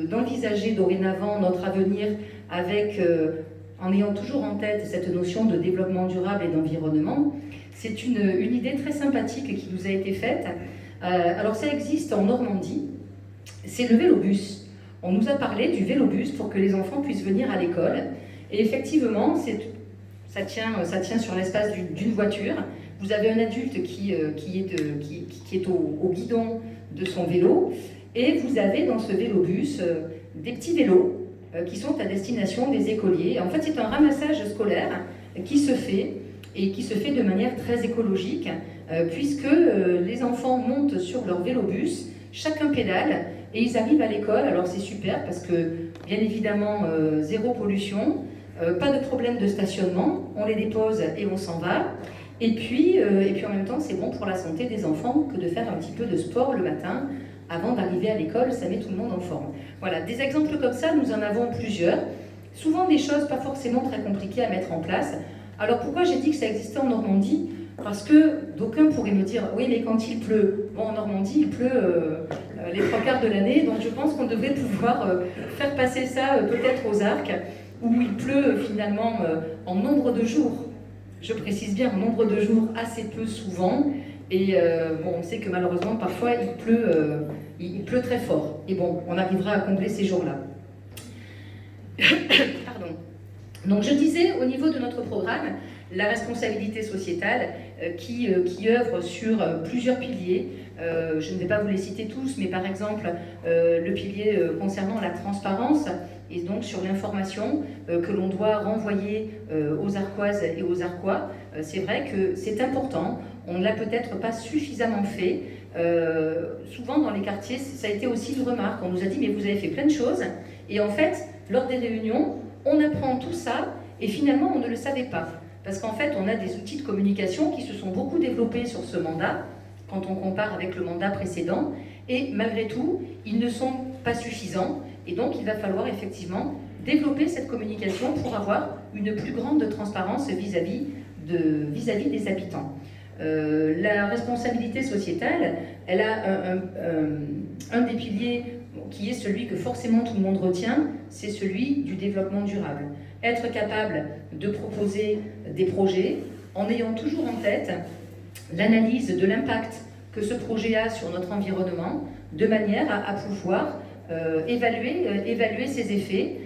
d'envisager dorénavant notre avenir en ayant toujours en tête cette notion de développement durable et d'environnement. C'est une idée très sympathique qui nous a été faite. Alors ça existe en Normandie, c'est le vélobus. On nous a parlé du vélobus pour que les enfants puissent venir à l'école. Et effectivement, ça tient sur l'espace d'une voiture. Vous avez un adulte qui est au guidon de son vélo. Et vous avez dans ce vélobus des petits vélos qui sont à destination des écoliers. En fait, c'est un ramassage scolaire qui se fait de manière très écologique, puisque les enfants montent sur leur vélobus, chacun pédale, et ils arrivent à l'école. Alors c'est super parce que, bien évidemment, zéro pollution, pas de problème de stationnement, on les dépose et on s'en va. Et puis en même temps, c'est bon pour la santé des enfants que de faire un petit peu de sport le matin avant d'arriver à l'école, ça met tout le monde en forme. Voilà, des exemples comme ça, nous en avons plusieurs. Souvent des choses pas forcément très compliquées à mettre en place. Alors pourquoi j'ai dit que ça existait en Normandie ? Parce que d'aucuns pourraient me dire, oui, mais quand il pleut, bon, en Normandie, il pleut les 3/4 de l'année, donc je pense qu'on devrait pouvoir faire passer ça peut-être aux Arcs, où il pleut finalement en nombre de jours. Je précise bien, en nombre de jours assez peu souvent, et bon, on sait que malheureusement, parfois, il pleut très fort. Et bon, on arrivera à combler ces jours-là. Pardon. Donc je disais, au niveau de notre programme, la responsabilité sociétale qui œuvre sur plusieurs piliers. Je ne vais pas vous les citer tous, mais par exemple, le pilier concernant la transparence et donc sur l'information que l'on doit renvoyer aux Arquoises et aux Arquois. C'est vrai que c'est important, on ne l'a peut-être pas suffisamment fait. Souvent dans les quartiers, ça a été aussi une remarque, on nous a dit mais vous avez fait plein de choses, et en fait, lors des réunions, on apprend tout ça, et finalement on ne le savait pas. Parce qu'en fait, on a des outils de communication qui se sont beaucoup développés sur ce mandat, quand on compare avec le mandat précédent, et malgré tout, ils ne sont pas suffisants, et donc il va falloir effectivement développer cette communication pour avoir une plus grande transparence vis-à-vis des habitants. La responsabilité sociétale, elle a un des piliers qui est celui que forcément tout le monde retient, c'est celui du développement durable. Être capable de proposer des projets en ayant toujours en tête l'analyse de l'impact que ce projet a sur notre environnement, de manière à pouvoir évaluer ses effets,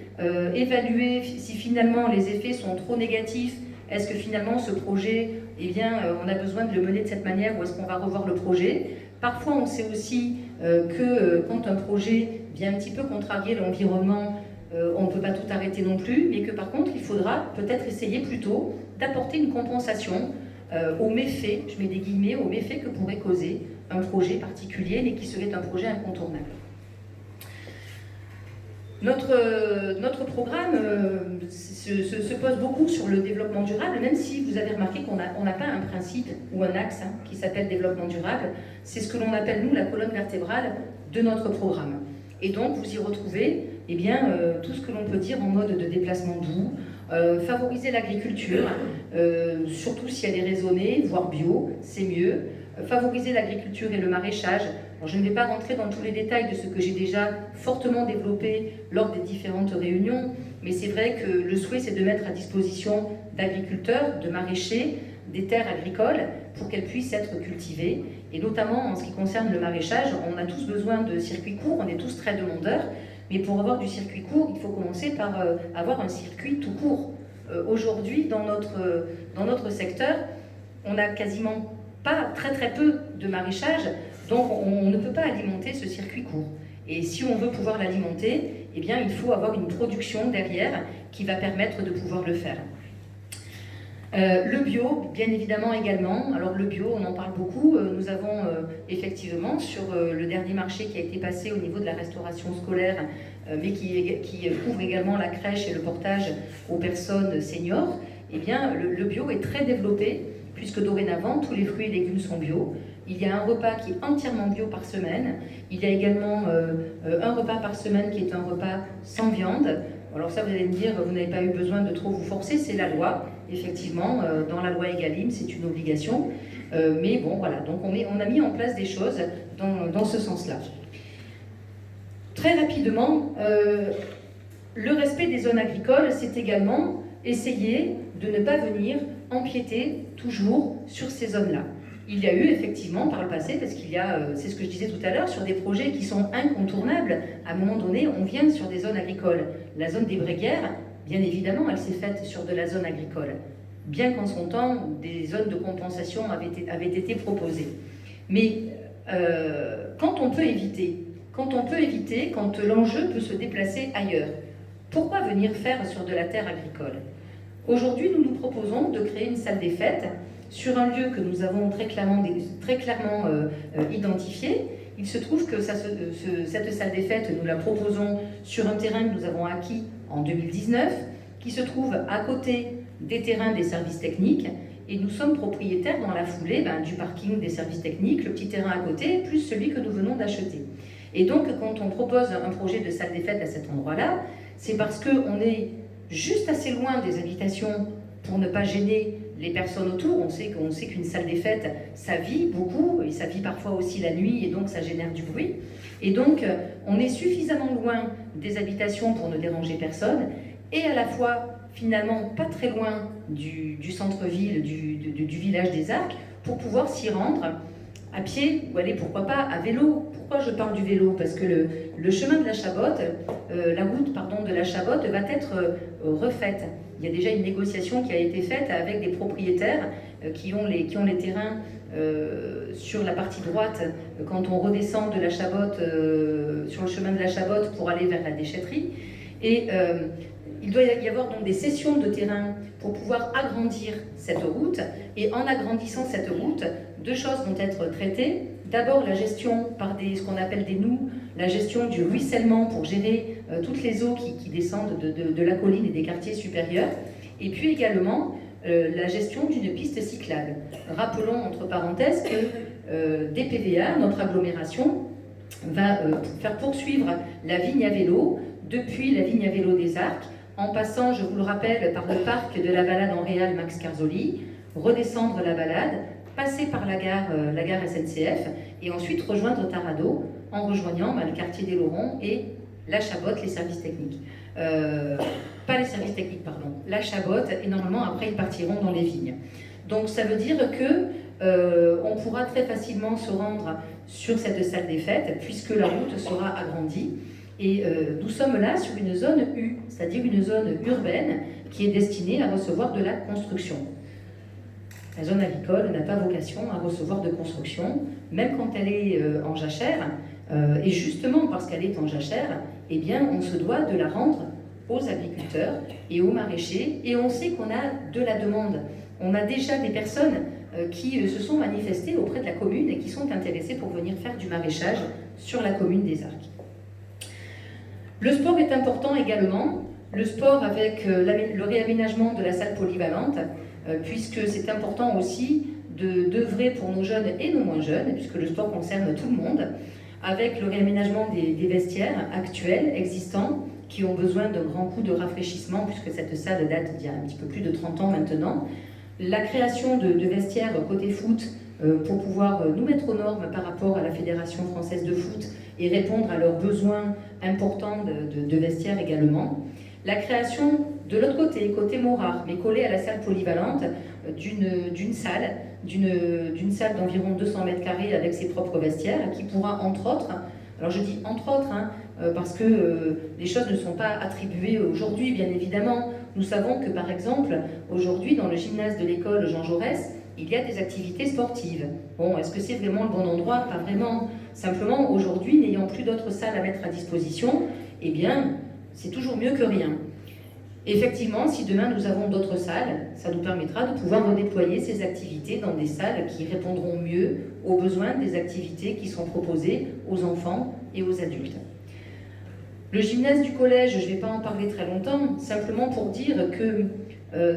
évaluer si finalement les effets sont trop négatifs, est-ce que finalement ce projet, eh bien, on a besoin de le mener de cette manière ou est-ce qu'on va revoir le projet. Parfois on sait aussi que quand un projet vient un petit peu contrarier l'environnement, on ne peut pas tout arrêter non plus, mais que par contre il faudra peut-être essayer plutôt d'apporter une compensation aux méfaits, je mets des guillemets, aux méfaits que pourrait causer un projet particulier, mais qui serait un projet incontournable. Notre programme se pose beaucoup sur le développement durable, même si vous avez remarqué qu'on n'a pas un principe ou un axe qui s'appelle développement durable. C'est ce que l'on appelle, nous, la colonne vertébrale de notre programme. Et donc, vous y retrouvez tout ce que l'on peut dire en mode de déplacement doux, favoriser l'agriculture, surtout si elle est raisonnée, voire bio, c'est mieux. Favoriser l'agriculture et le maraîchage. Alors, je ne vais pas rentrer dans tous les détails de ce que j'ai déjà fortement développé lors des différentes réunions, mais c'est vrai que le souhait, c'est de mettre à disposition d'agriculteurs, de maraîchers, des terres agricoles pour qu'elles puissent être cultivées. Et notamment en ce qui concerne le maraîchage, on a tous besoin de circuits courts, on est tous très demandeurs, mais pour avoir du circuit court, il faut commencer par avoir un circuit tout court. Aujourd'hui, dans notre secteur, on n'a quasiment pas très peu de maraîchage, donc on ne peut pas alimenter ce circuit court. Et si on veut pouvoir l'alimenter, il faut avoir une production derrière qui va permettre de pouvoir le faire. Le bio, bien évidemment également. Alors le bio, on en parle beaucoup. Nous avons effectivement sur le dernier marché qui a été passé au niveau de la restauration scolaire, mais qui couvre également la crèche et le portage aux personnes seniors, le bio est très développé, puisque dorénavant, tous les fruits et légumes sont bio. Il y a un repas qui est entièrement bio par semaine. Il y a également un repas par semaine qui est un repas sans viande. Alors ça, vous allez me dire, vous n'avez pas eu besoin de trop vous forcer, c'est la loi. Effectivement, dans la loi Egalim, c'est une obligation. Mais bon, voilà, donc on a mis en place des choses dans ce sens-là. Très rapidement, le respect des zones agricoles, c'est également essayer de ne pas venir empiéter toujours sur ces zones-là. Il y a eu effectivement par le passé, parce qu'il y a, c'est ce que je disais tout à l'heure, sur des projets qui sont incontournables, à un moment donné, on vient sur des zones agricoles. La zone des Bréguières, bien évidemment, elle s'est faite sur de la zone agricole, bien qu'en son temps, des zones de compensation avaient été proposées. Mais quand on peut éviter, quand l'enjeu peut se déplacer ailleurs, pourquoi venir faire sur de la terre agricole ? Aujourd'hui, nous nous proposons de créer une salle des fêtes sur un lieu que nous avons très clairement identifié. Il se trouve que cette salle des fêtes, nous la proposons sur un terrain que nous avons acquis en 2019, qui se trouve à côté des terrains des services techniques, et nous sommes propriétaires dans la foulée du parking des services techniques, le petit terrain à côté, plus celui que nous venons d'acheter. Et donc, quand on propose un projet de salle des fêtes à cet endroit-là, c'est parce qu'on est juste assez loin des habitations pour ne pas gêner les personnes autour. On sait qu'une salle des fêtes, ça vit beaucoup, et ça vit parfois aussi la nuit, et donc ça génère du bruit. Et donc, on est suffisamment loin des habitations pour ne déranger personne, et à la fois, finalement, pas très loin du centre-ville, du village des Arcs, pour pouvoir s'y rendre à pied, ou aller, pourquoi pas, à vélo. Pourquoi je parle du vélo ? Parce que le chemin de la Chabotte, la route de la Chabotte va être refaite. Il y a déjà une négociation qui a été faite avec des propriétaires qui ont les terrains sur la partie droite quand on redescend de la Chabotte, sur le chemin de la Chabotte pour aller vers la déchetterie. Et il doit y avoir donc des cessions de terrain pour pouvoir agrandir cette route. Et en agrandissant cette route, deux choses vont être traitées. D'abord, la gestion par ce qu'on appelle des noues, la gestion du ruissellement pour gérer toutes les eaux qui descendent de la colline et des quartiers supérieurs. Et puis également, la gestion d'une piste cyclable. Rappelons, entre parenthèses, que DPVA, notre agglomération, va faire poursuivre la vigne à vélo depuis la vigne à vélo des Arcs, en passant, je vous le rappelle, par le parc de la balade en réal Max Carzoli, redescendre la balade, passer par la gare SNCF, et ensuite rejoindre Tarado, en rejoignant le quartier des Laurents et la Chabotte, les services techniques. Pas les services techniques, pardon, la Chabotte, et normalement après ils partiront dans les vignes. Donc ça veut dire que on pourra très facilement se rendre sur cette salle des fêtes, puisque la route sera agrandie. Et nous sommes là sur une zone U, c'est-à-dire une zone urbaine qui est destinée à recevoir de la construction. La zone agricole n'a pas vocation à recevoir de construction, même quand elle est en jachère. Et justement parce qu'elle est en jachère, on se doit de la rendre aux agriculteurs et aux maraîchers. Et on sait qu'on a de la demande. On a déjà des personnes qui se sont manifestées auprès de la commune et qui sont intéressées pour venir faire du maraîchage sur la commune des Arcs. Le sport est important également, le sport avec le réaménagement de la salle polyvalente, puisque c'est important aussi d'œuvrer pour nos jeunes et nos moins jeunes, puisque le sport concerne tout le monde, avec le réaménagement des vestiaires actuels, existants, qui ont besoin d'un grand coup de rafraîchissement, puisque cette salle date d'il y a un petit peu plus de 30 ans maintenant. La création de vestiaires côté foot pour pouvoir nous mettre aux normes par rapport à la Fédération française de foot et répondre à leurs besoins importants de vestiaires également. La création de l'autre côté, côté Morard, mais collé à la salle polyvalente, d'une salle d'environ 200 mètres carrés avec ses propres vestiaires, qui pourra entre autres, alors je dis entre autres, parce que les choses ne sont pas attribuées aujourd'hui, bien évidemment. Nous savons que par exemple, aujourd'hui dans le gymnase de l'école Jean Jaurès, il y a des activités sportives. Bon, est-ce que c'est vraiment le bon endroit? Pas vraiment. Simplement, aujourd'hui, n'ayant plus d'autres salles à mettre à disposition, eh bien, c'est toujours mieux que rien. Effectivement, si demain nous avons d'autres salles, ça nous permettra de pouvoir redéployer ces activités dans des salles qui répondront mieux aux besoins des activités qui sont proposées aux enfants et aux adultes. Le gymnase du collège, je ne vais pas en parler très longtemps, simplement pour dire que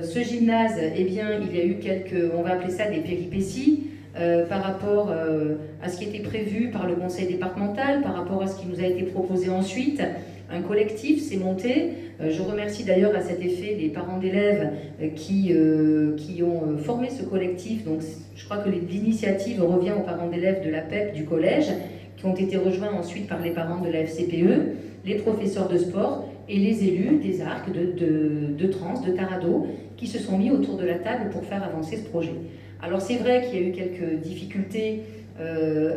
ce gymnase, eh bien, il y a eu quelques, on va appeler ça des péripéties, par rapport à ce qui était prévu par le conseil départemental, par rapport à ce qui nous a été proposé ensuite. Un collectif s'est monté. Je remercie d'ailleurs à cet effet les parents d'élèves qui ont formé ce collectif. Donc, je crois que l'initiative revient aux parents d'élèves de la PEP du collège, qui ont été rejoints ensuite par les parents de la FCPE, les professeurs de sport et les élus des arcs, de Trans, de Tarado, qui se sont mis autour de la table pour faire avancer ce projet. Alors c'est vrai qu'il y a eu quelques difficultés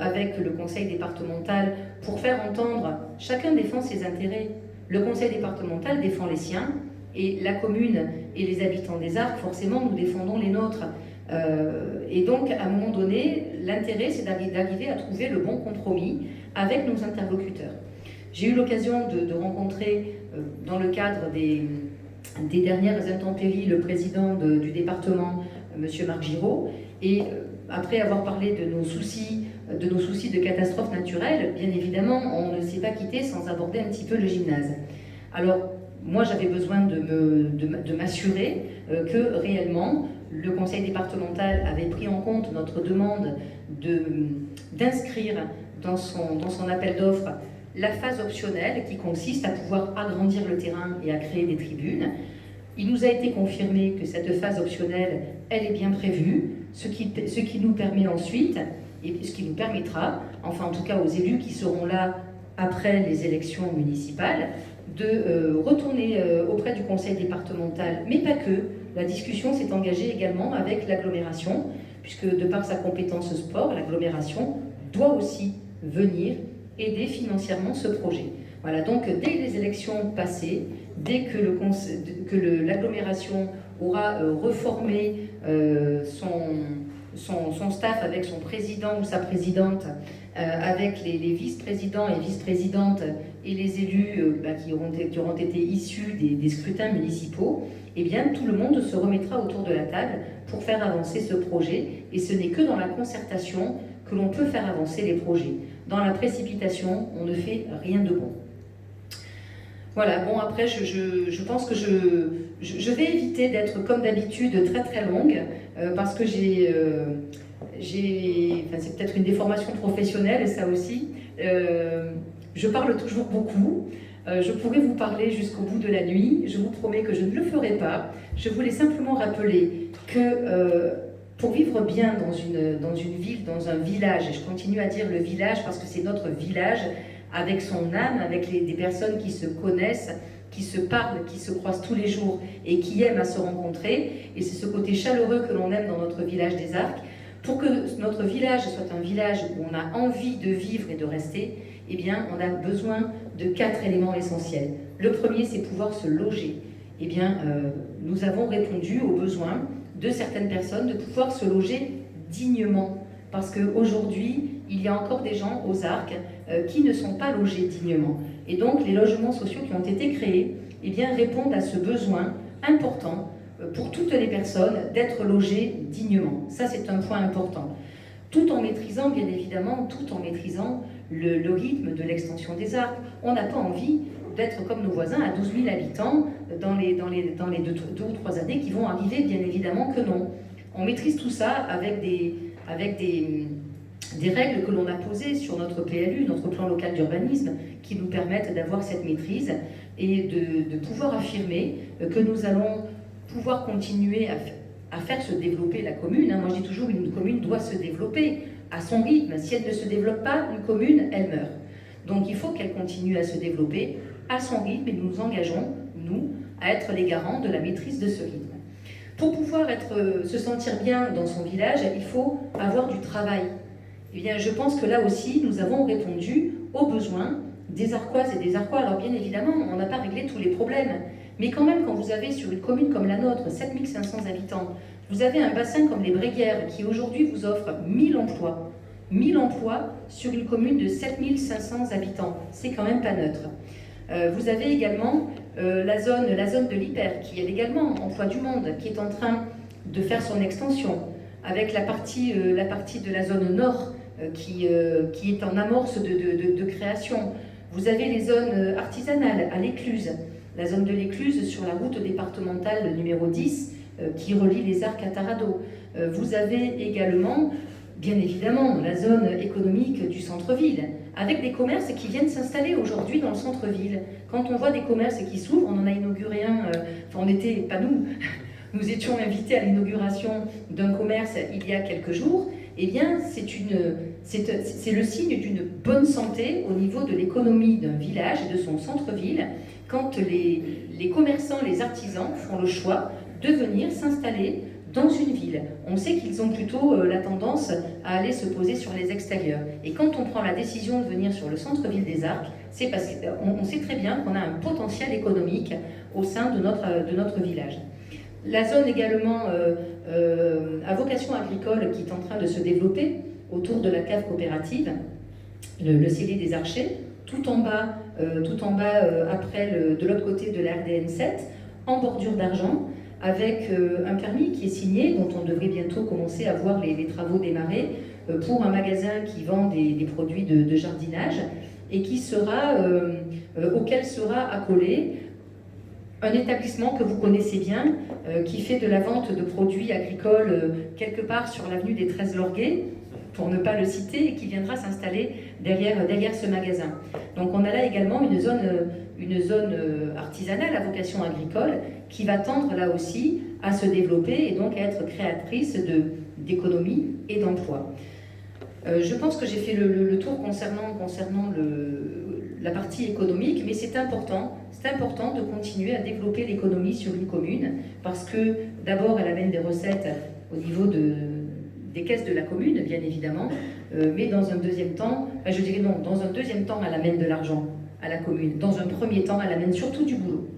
avec le conseil départemental pour faire entendre, chacun défend ses intérêts. Le conseil départemental défend les siens et la commune et les habitants des Arcs, forcément, nous défendons les nôtres. Et donc, à un moment donné, l'intérêt, c'est d'arriver à trouver le bon compromis avec nos interlocuteurs. J'ai eu l'occasion de rencontrer, dans le cadre des dernières intempéries, le président du département, M. Marc Giraud, et après avoir parlé de nos soucis de catastrophes naturelles, bien évidemment, on ne s'est pas quitté sans aborder un petit peu le gymnase. Alors, moi, j'avais besoin de m'assurer que réellement, le conseil départemental avait pris en compte notre demande d'inscrire dans son appel d'offres la phase optionnelle qui consiste à pouvoir agrandir le terrain et à créer des tribunes. Il nous a été confirmé que cette phase optionnelle, elle est bien prévue, ce qui nous permet ensuite, et ce qui nous permettra, enfin en tout cas aux élus qui seront là après les élections municipales, de retourner auprès du conseil départemental, mais pas que. La discussion s'est engagée également avec l'agglomération, puisque de par sa compétence sport, l'agglomération doit aussi venir aider financièrement ce projet. Voilà, donc dès les élections passées, dès que l'agglomération aura reformé son staff avec son président ou sa présidente, avec les vice-présidents et vice-présidentes et les élus qui auront été issus des scrutins municipaux, eh bien tout le monde se remettra autour de la table pour faire avancer ce projet. Et ce n'est que dans la concertation que l'on peut faire avancer les projets. Dans la précipitation, on ne fait rien de bon. Voilà, bon après je pense que je vais éviter d'être comme d'habitude très très longue parce que c'est peut-être une déformation professionnelle, ça aussi. Je parle toujours beaucoup. Je pourrais vous parler jusqu'au bout de la nuit. Je vous promets que je ne le ferai pas. Je voulais simplement rappeler que pour vivre bien dans une ville, dans un village, et je continue à dire le village parce que c'est notre village, avec son âme, avec des personnes qui se connaissent, qui se parlent, qui se croisent tous les jours et qui aiment à se rencontrer. Et c'est ce côté chaleureux que l'on aime dans notre village des Arcs. Pour que notre village soit un village où on a envie de vivre et de rester, eh bien, on a besoin de 4 éléments essentiels. Le premier, c'est pouvoir se loger. Eh bien, nous avons répondu aux besoins de certaines personnes de pouvoir se loger dignement. Parce qu'aujourd'hui, il y a encore des gens aux Arcs qui ne sont pas logés dignement. Et donc, les logements sociaux qui ont été créés eh bien, répondent à ce besoin important pour toutes les personnes d'être logées dignement. Ça, c'est un point important. tout en maîtrisant, bien évidemment, le rythme de l'extension des arcs. On n'a pas envie d'être comme nos voisins à 12 000 habitants dans les 2 ou 3 années qui vont arriver, bien évidemment que non. On maîtrise tout ça avec des règles que l'on a posées sur notre PLU, notre plan local d'urbanisme, qui nous permettent d'avoir cette maîtrise et de pouvoir affirmer que nous allons pouvoir continuer à faire se développer la commune. Moi je dis toujours une commune doit se développer à son rythme. Si elle ne se développe pas, une commune, elle meurt. Donc il faut qu'elle continue à se développer à son rythme et nous nous engageons, nous, à être les garants de la maîtrise de ce rythme. Pour pouvoir se sentir bien dans son village, il faut avoir du travail. Eh bien, je pense que là aussi, nous avons répondu aux besoins des Arquoises et des Arquois. Alors bien évidemment, on n'a pas réglé tous les problèmes, mais quand même, quand vous avez sur une commune comme la nôtre, 7500 habitants, vous avez un bassin comme les Bréguères qui aujourd'hui vous offre 1000 emplois. 1000 emplois sur une commune de 7500 habitants, c'est quand même pas neutre. Vous avez également la zone de l'Hyper, qui elle également emploie du monde, qui est en train de faire son extension, avec la partie de la zone nord qui est en amorce de création. Vous avez les zones artisanales à l'Écluse, la zone de l'Écluse sur la route départementale numéro 10 qui relie les Arcs à Tarado. Vous avez également, bien évidemment, la zone économique du centre-ville, avec des commerces qui viennent s'installer aujourd'hui dans le centre-ville. Quand on voit des commerces qui s'ouvrent, on en a inauguré un, on n'était pas nous, nous étions invités à l'inauguration d'un commerce il y a quelques jours. Eh bien, c'est le signe d'une bonne santé au niveau de l'économie d'un village et de son centre-ville, quand les commerçants, les artisans font le choix de venir s'installer dans une ville. On sait qu'ils ont plutôt la tendance à aller se poser sur les extérieurs. Et quand on prend la décision de venir sur le centre-ville des Arcs, c'est parce qu'on sait très bien qu'on a un potentiel économique au sein de notre village. La zone également à vocation agricole qui est en train de se développer autour de la cave coopérative, le Cellier des Archers, tout en bas après de l'autre côté de la RDN 7, en bordure d'argent, avec un permis qui est signé, dont on devrait bientôt commencer à voir les travaux démarrer, pour un magasin qui vend des produits de jardinage et auquel sera accolé un établissement que vous connaissez bien, qui fait de la vente de produits agricoles quelque part sur l'avenue des 13 Lorguets, pour ne pas le citer, et qui viendra s'installer derrière ce magasin. Donc on a là également une zone artisanale à vocation agricole qui va tendre là aussi à se développer et donc à être créatrice d'économie et d'emploi. Je pense que j'ai fait le tour concernant la partie économique, mais c'est important de continuer à développer l'économie sur une commune, parce que d'abord elle amène des recettes au niveau des caisses de la commune, bien évidemment, mais dans un deuxième temps, je dirais non, dans un deuxième temps elle amène de l'argent à la commune, dans un premier temps elle amène surtout du boulot.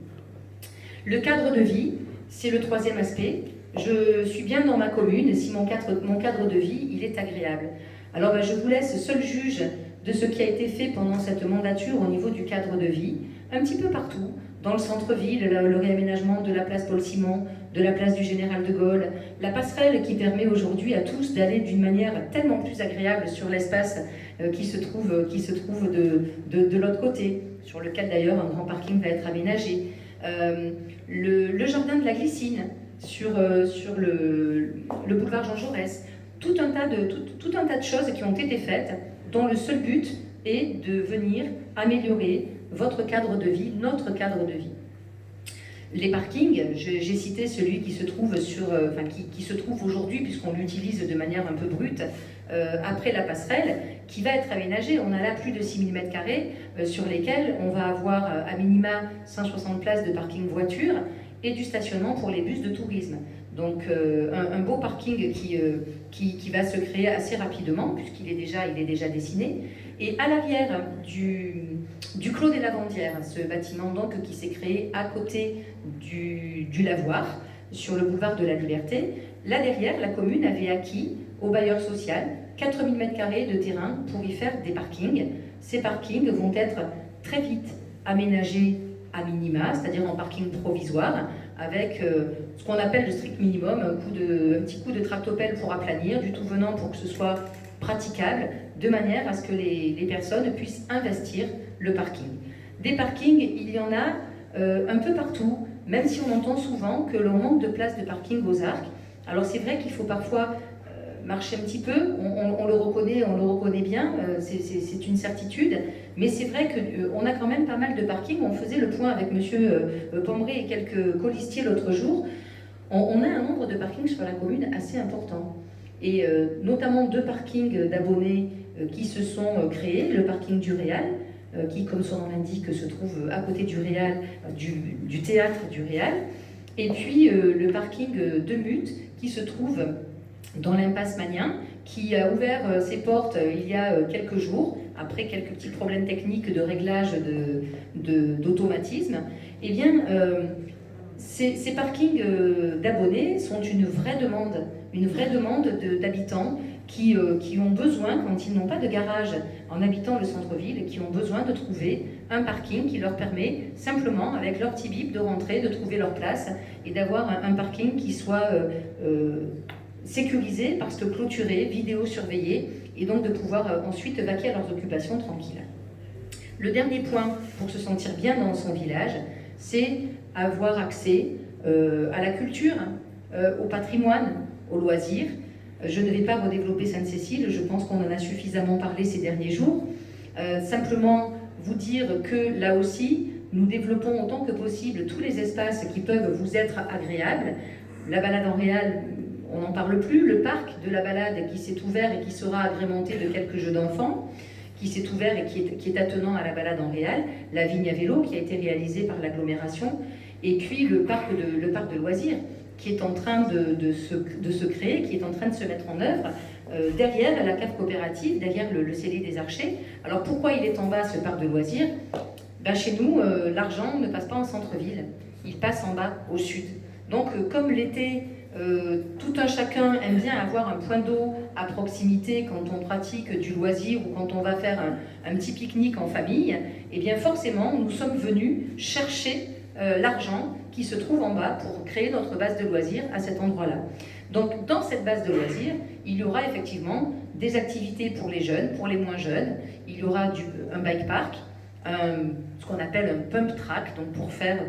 Le cadre de vie, c'est le troisième aspect. Je suis bien dans ma commune si mon cadre de vie il est agréable. Alors je vous laisse seul juge de ce qui a été fait pendant cette mandature au niveau du cadre de vie, un petit peu partout, dans le centre-ville, le réaménagement de la place Paul-Simon, de la place du Général de Gaulle, la passerelle qui permet aujourd'hui à tous d'aller d'une manière tellement plus agréable sur l'espace qui se trouve de l'autre côté, sur lequel d'ailleurs un grand parking va être aménagé. Le jardin de la Glycine sur le boulevard Jean Jaurès, tout un tas de choses qui ont été faites, dont le seul but est de venir améliorer votre cadre de vie, notre cadre de vie. Les parkings, j'ai cité celui qui se trouve qui se trouve aujourd'hui, puisqu'on l'utilise de manière un peu brute, après la passerelle, qui va être aménagé. On a là plus de 6000 m² sur lesquels on va avoir à minima 160 places de parking voiture et du stationnement pour les bus de tourisme. Donc un beau parking qui va se créer assez rapidement, puisqu'il est déjà dessiné. Et à l'arrière du Clos des Lavandières, ce bâtiment donc qui s'est créé à côté du lavoir, sur le boulevard de la Liberté, là derrière, la commune avait acquis au bailleur social 4000 m² de terrain pour y faire des parkings. Ces parkings vont être très vite aménagés à minima, c'est-à-dire en parking provisoire, avec ce qu'on appelle le strict minimum, un petit coup de tractopelle pour aplanir, du tout venant pour que ce soit praticable, de manière à ce que les personnes puissent investir le parking. Des parkings, il y en a un peu partout, même si on entend souvent que l'on manque de places de parking aux Arcs. Alors c'est vrai qu'il faut parfois marcher un petit peu, on le reconnaît bien, c'est une certitude, mais c'est vrai qu'on a quand même pas mal de parkings. On faisait le point avec monsieur Pombré et quelques colistiers l'autre jour. On a un nombre de parkings sur la commune assez important, et notamment 2 parkings d'abonnés qui se sont créés, le parking du Réal, qui, comme son nom l'indique, se trouve à côté du Réal, du théâtre du Réal, et puis le parking de Mute, qui se trouve dans l'impasse Magnin, qui a ouvert ses portes il y a quelques jours, après quelques petits problèmes techniques de réglage d'automatisme. Eh bien, ces parkings d'abonnés sont une vraie demande d'habitants qui ont besoin, quand ils n'ont pas de garage en habitant le centre-ville, qui ont besoin de trouver un parking qui leur permet simplement, avec leur petit bip, de rentrer, de trouver leur place et d'avoir un parking qui soit sécurisé parce que clôturé, vidéo surveillé, et donc de pouvoir ensuite vaquer à leurs occupations tranquilles. Le dernier point pour se sentir bien dans son village, c'est avoir accès à la culture, au patrimoine, aux loisirs. Je ne vais pas redévelopper Sainte-Cécile, je pense qu'on en a suffisamment parlé ces derniers jours. Simplement vous dire que là aussi, nous développons autant que possible tous les espaces qui peuvent vous être agréables. La balade en réal, on n'en parle plus. Le parc de la balade qui s'est ouvert et qui sera agrémenté de quelques jeux d'enfants, qui s'est ouvert et qui est attenant à la balade en réal. La vigne à vélo qui a été réalisée par l'agglomération. Et puis le parc de loisirs qui est en train de se créer, qui est en train de se mettre en œuvre, derrière la cave coopérative, derrière le cellier des Archers. Alors pourquoi il est en bas, ce parc de loisirs? Ben, chez nous, l'argent ne passe pas en centre-ville, il passe en bas, au sud. Donc comme l'été, tout un chacun aime bien avoir un point d'eau à proximité quand on pratique du loisir ou quand on va faire un petit pique-nique en famille, et bien forcément, nous sommes venus chercher l'argent qui se trouve en bas pour créer notre base de loisirs à cet endroit-là. Donc dans cette base de loisirs, il y aura effectivement des activités pour les jeunes, pour les moins jeunes. Il y aura un bike park, ce qu'on appelle un pump track, donc pour faire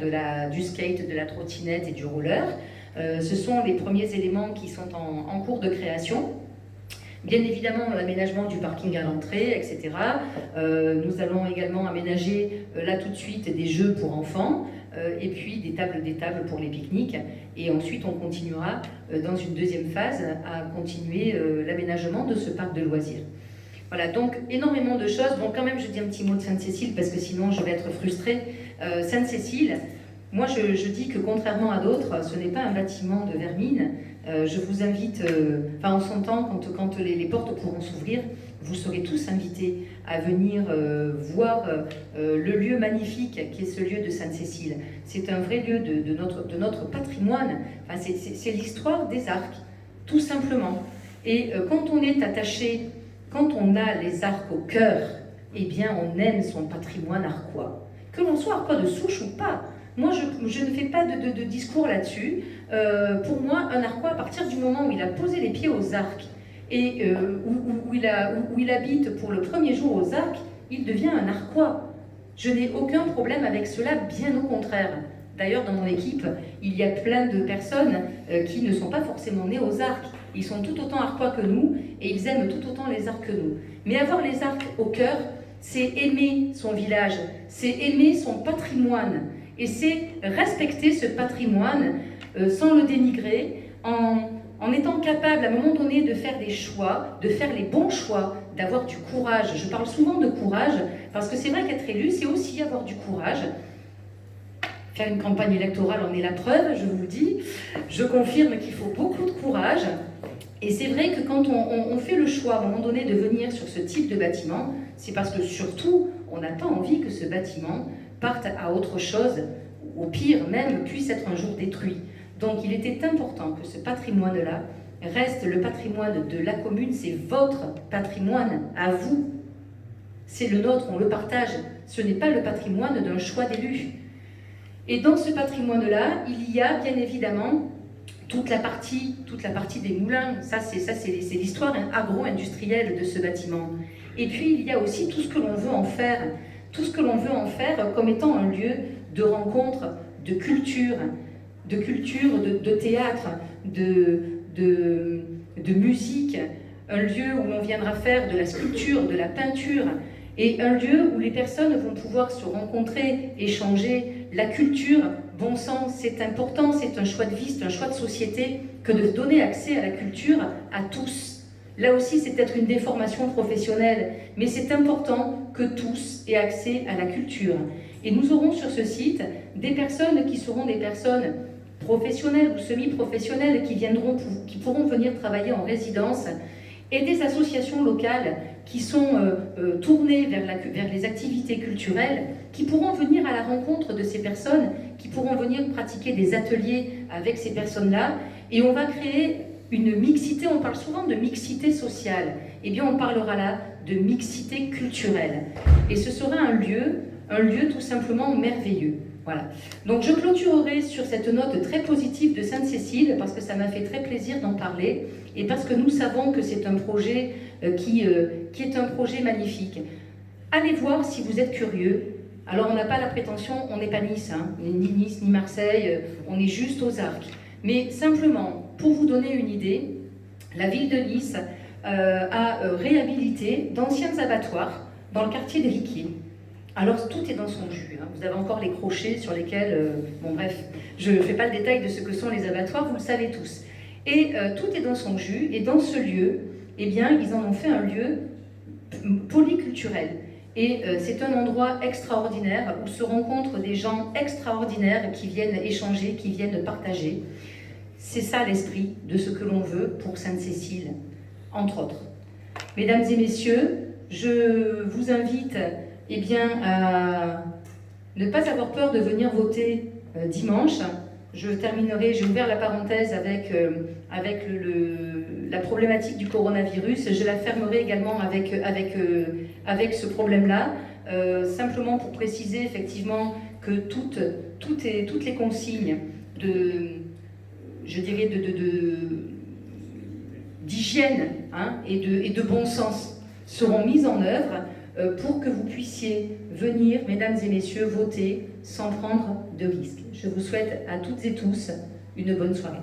du skate, de la trottinette et du roller. Ce sont les premiers éléments qui sont en cours de création. Bien évidemment, l'aménagement du parking à l'entrée, etc. Nous allons également aménager là tout de suite des jeux pour enfants, et puis des tables pour les pique-niques. Et ensuite, on continuera dans une deuxième phase à continuer l'aménagement de ce parc de loisirs. Voilà, donc énormément de choses. Bon, quand même, je dis un petit mot de Sainte-Cécile, parce que sinon je vais être frustrée. Sainte-Cécile, moi je dis que contrairement à d'autres, ce n'est pas un bâtiment de vermine. Je vous invite, en son temps, quand les portes pourront s'ouvrir, vous serez tous invités à venir voir le lieu magnifique qui est ce lieu de Sainte-Cécile. C'est un vrai lieu de notre patrimoine. Enfin, c'est l'histoire des Arcs, tout simplement. Et quand on est attaché, quand on a les Arcs au cœur, eh bien on aime son patrimoine arquois. Que l'on soit arquois de souche ou pas. Moi, je ne fais pas de discours là-dessus. Pour moi, un Arquois, à partir du moment où il a posé les pieds aux Arcs et où il habite pour le premier jour aux Arcs, il devient un Arquois. Je n'ai aucun problème avec cela, bien au contraire. D'ailleurs, dans mon équipe, il y a plein de personnes qui ne sont pas forcément nées aux Arcs. Ils sont tout autant Arquois que nous et ils aiment tout autant les Arcs que nous. Mais avoir les Arcs au cœur, c'est aimer son village, c'est aimer son patrimoine. Et c'est respecter ce patrimoine sans le dénigrer, en étant capable à un moment donné de faire des choix, de faire les bons choix, d'avoir du courage. Je parle souvent de courage, parce que c'est vrai qu'être élu, c'est aussi avoir du courage. Faire une campagne électorale en est la preuve, je vous le dis. Je confirme qu'il faut beaucoup de courage. Et c'est vrai que quand on fait le choix à un moment donné de venir sur ce type de bâtiment, c'est parce que surtout, on n'a pas envie que ce bâtiment parte à autre chose, au pire même, puisse être un jour détruit. Donc il était important que ce patrimoine-là reste le patrimoine de la commune, c'est votre patrimoine, à vous. C'est le nôtre, on le partage. Ce n'est pas le patrimoine d'un choix d'élu. Et dans ce patrimoine-là, il y a bien évidemment toute la partie des moulins, ça c'est l'histoire agro-industrielle de ce bâtiment. Et puis il y a aussi tout ce que l'on veut en faire, comme étant un lieu de rencontre, de culture, de théâtre, de musique, un lieu où l'on viendra faire de la sculpture, de la peinture, et un lieu où les personnes vont pouvoir se rencontrer, échanger. La culture, bon sang, c'est important, c'est un choix de vie, c'est un choix de société que de donner accès à la culture à tous. Là aussi, c'est peut-être une déformation professionnelle, mais c'est important que tous aient accès à la culture. Et nous aurons sur ce site des personnes qui seront des personnes professionnelles ou semi-professionnelles qui pourront venir travailler en résidence, et des associations locales qui sont tournées vers les activités culturelles, qui pourront venir à la rencontre de ces personnes, qui pourront venir pratiquer des ateliers avec ces personnes-là, et on va créer une mixité. On parle souvent de mixité sociale, eh bien on parlera là de mixité culturelle, et ce sera un lieu tout simplement merveilleux. Voilà. Donc je clôturerai sur cette note très positive de Sainte-Cécile, parce que ça m'a fait très plaisir d'en parler, et parce que nous savons que c'est un projet qui est un projet magnifique. Allez voir si vous êtes curieux. Alors on n'a pas la prétention, on n'est pas Nice, hein, ni Nice, ni Marseille, on est juste aux Arcs. Mais simplement, pour vous donner une idée, la ville de Nice a réhabilité d'anciens abattoirs dans le quartier de Riquier. Alors tout est dans son jus, hein. Vous avez encore les crochets sur lesquels... bon bref, je ne fais pas le détail de ce que sont les abattoirs, vous le savez tous. Et tout est dans son jus, et dans ce lieu, eh bien, ils en ont fait un lieu polyculturel. Et c'est un endroit extraordinaire où se rencontrent des gens extraordinaires qui viennent échanger, qui viennent partager. C'est ça l'esprit de ce que l'on veut pour Sainte-Cécile, entre autres. Mesdames et messieurs, je vous invite eh bien, à ne pas avoir peur de venir voter dimanche. Je terminerai, j'ai ouvert la parenthèse avec la problématique du coronavirus. Je la fermerai également avec ce problème-là, simplement pour préciser effectivement que toutes les consignes d'hygiène, hein, et de bon sens seront mises en œuvre pour que vous puissiez venir, mesdames et messieurs, voter sans prendre de risques. Je vous souhaite à toutes et tous une bonne soirée.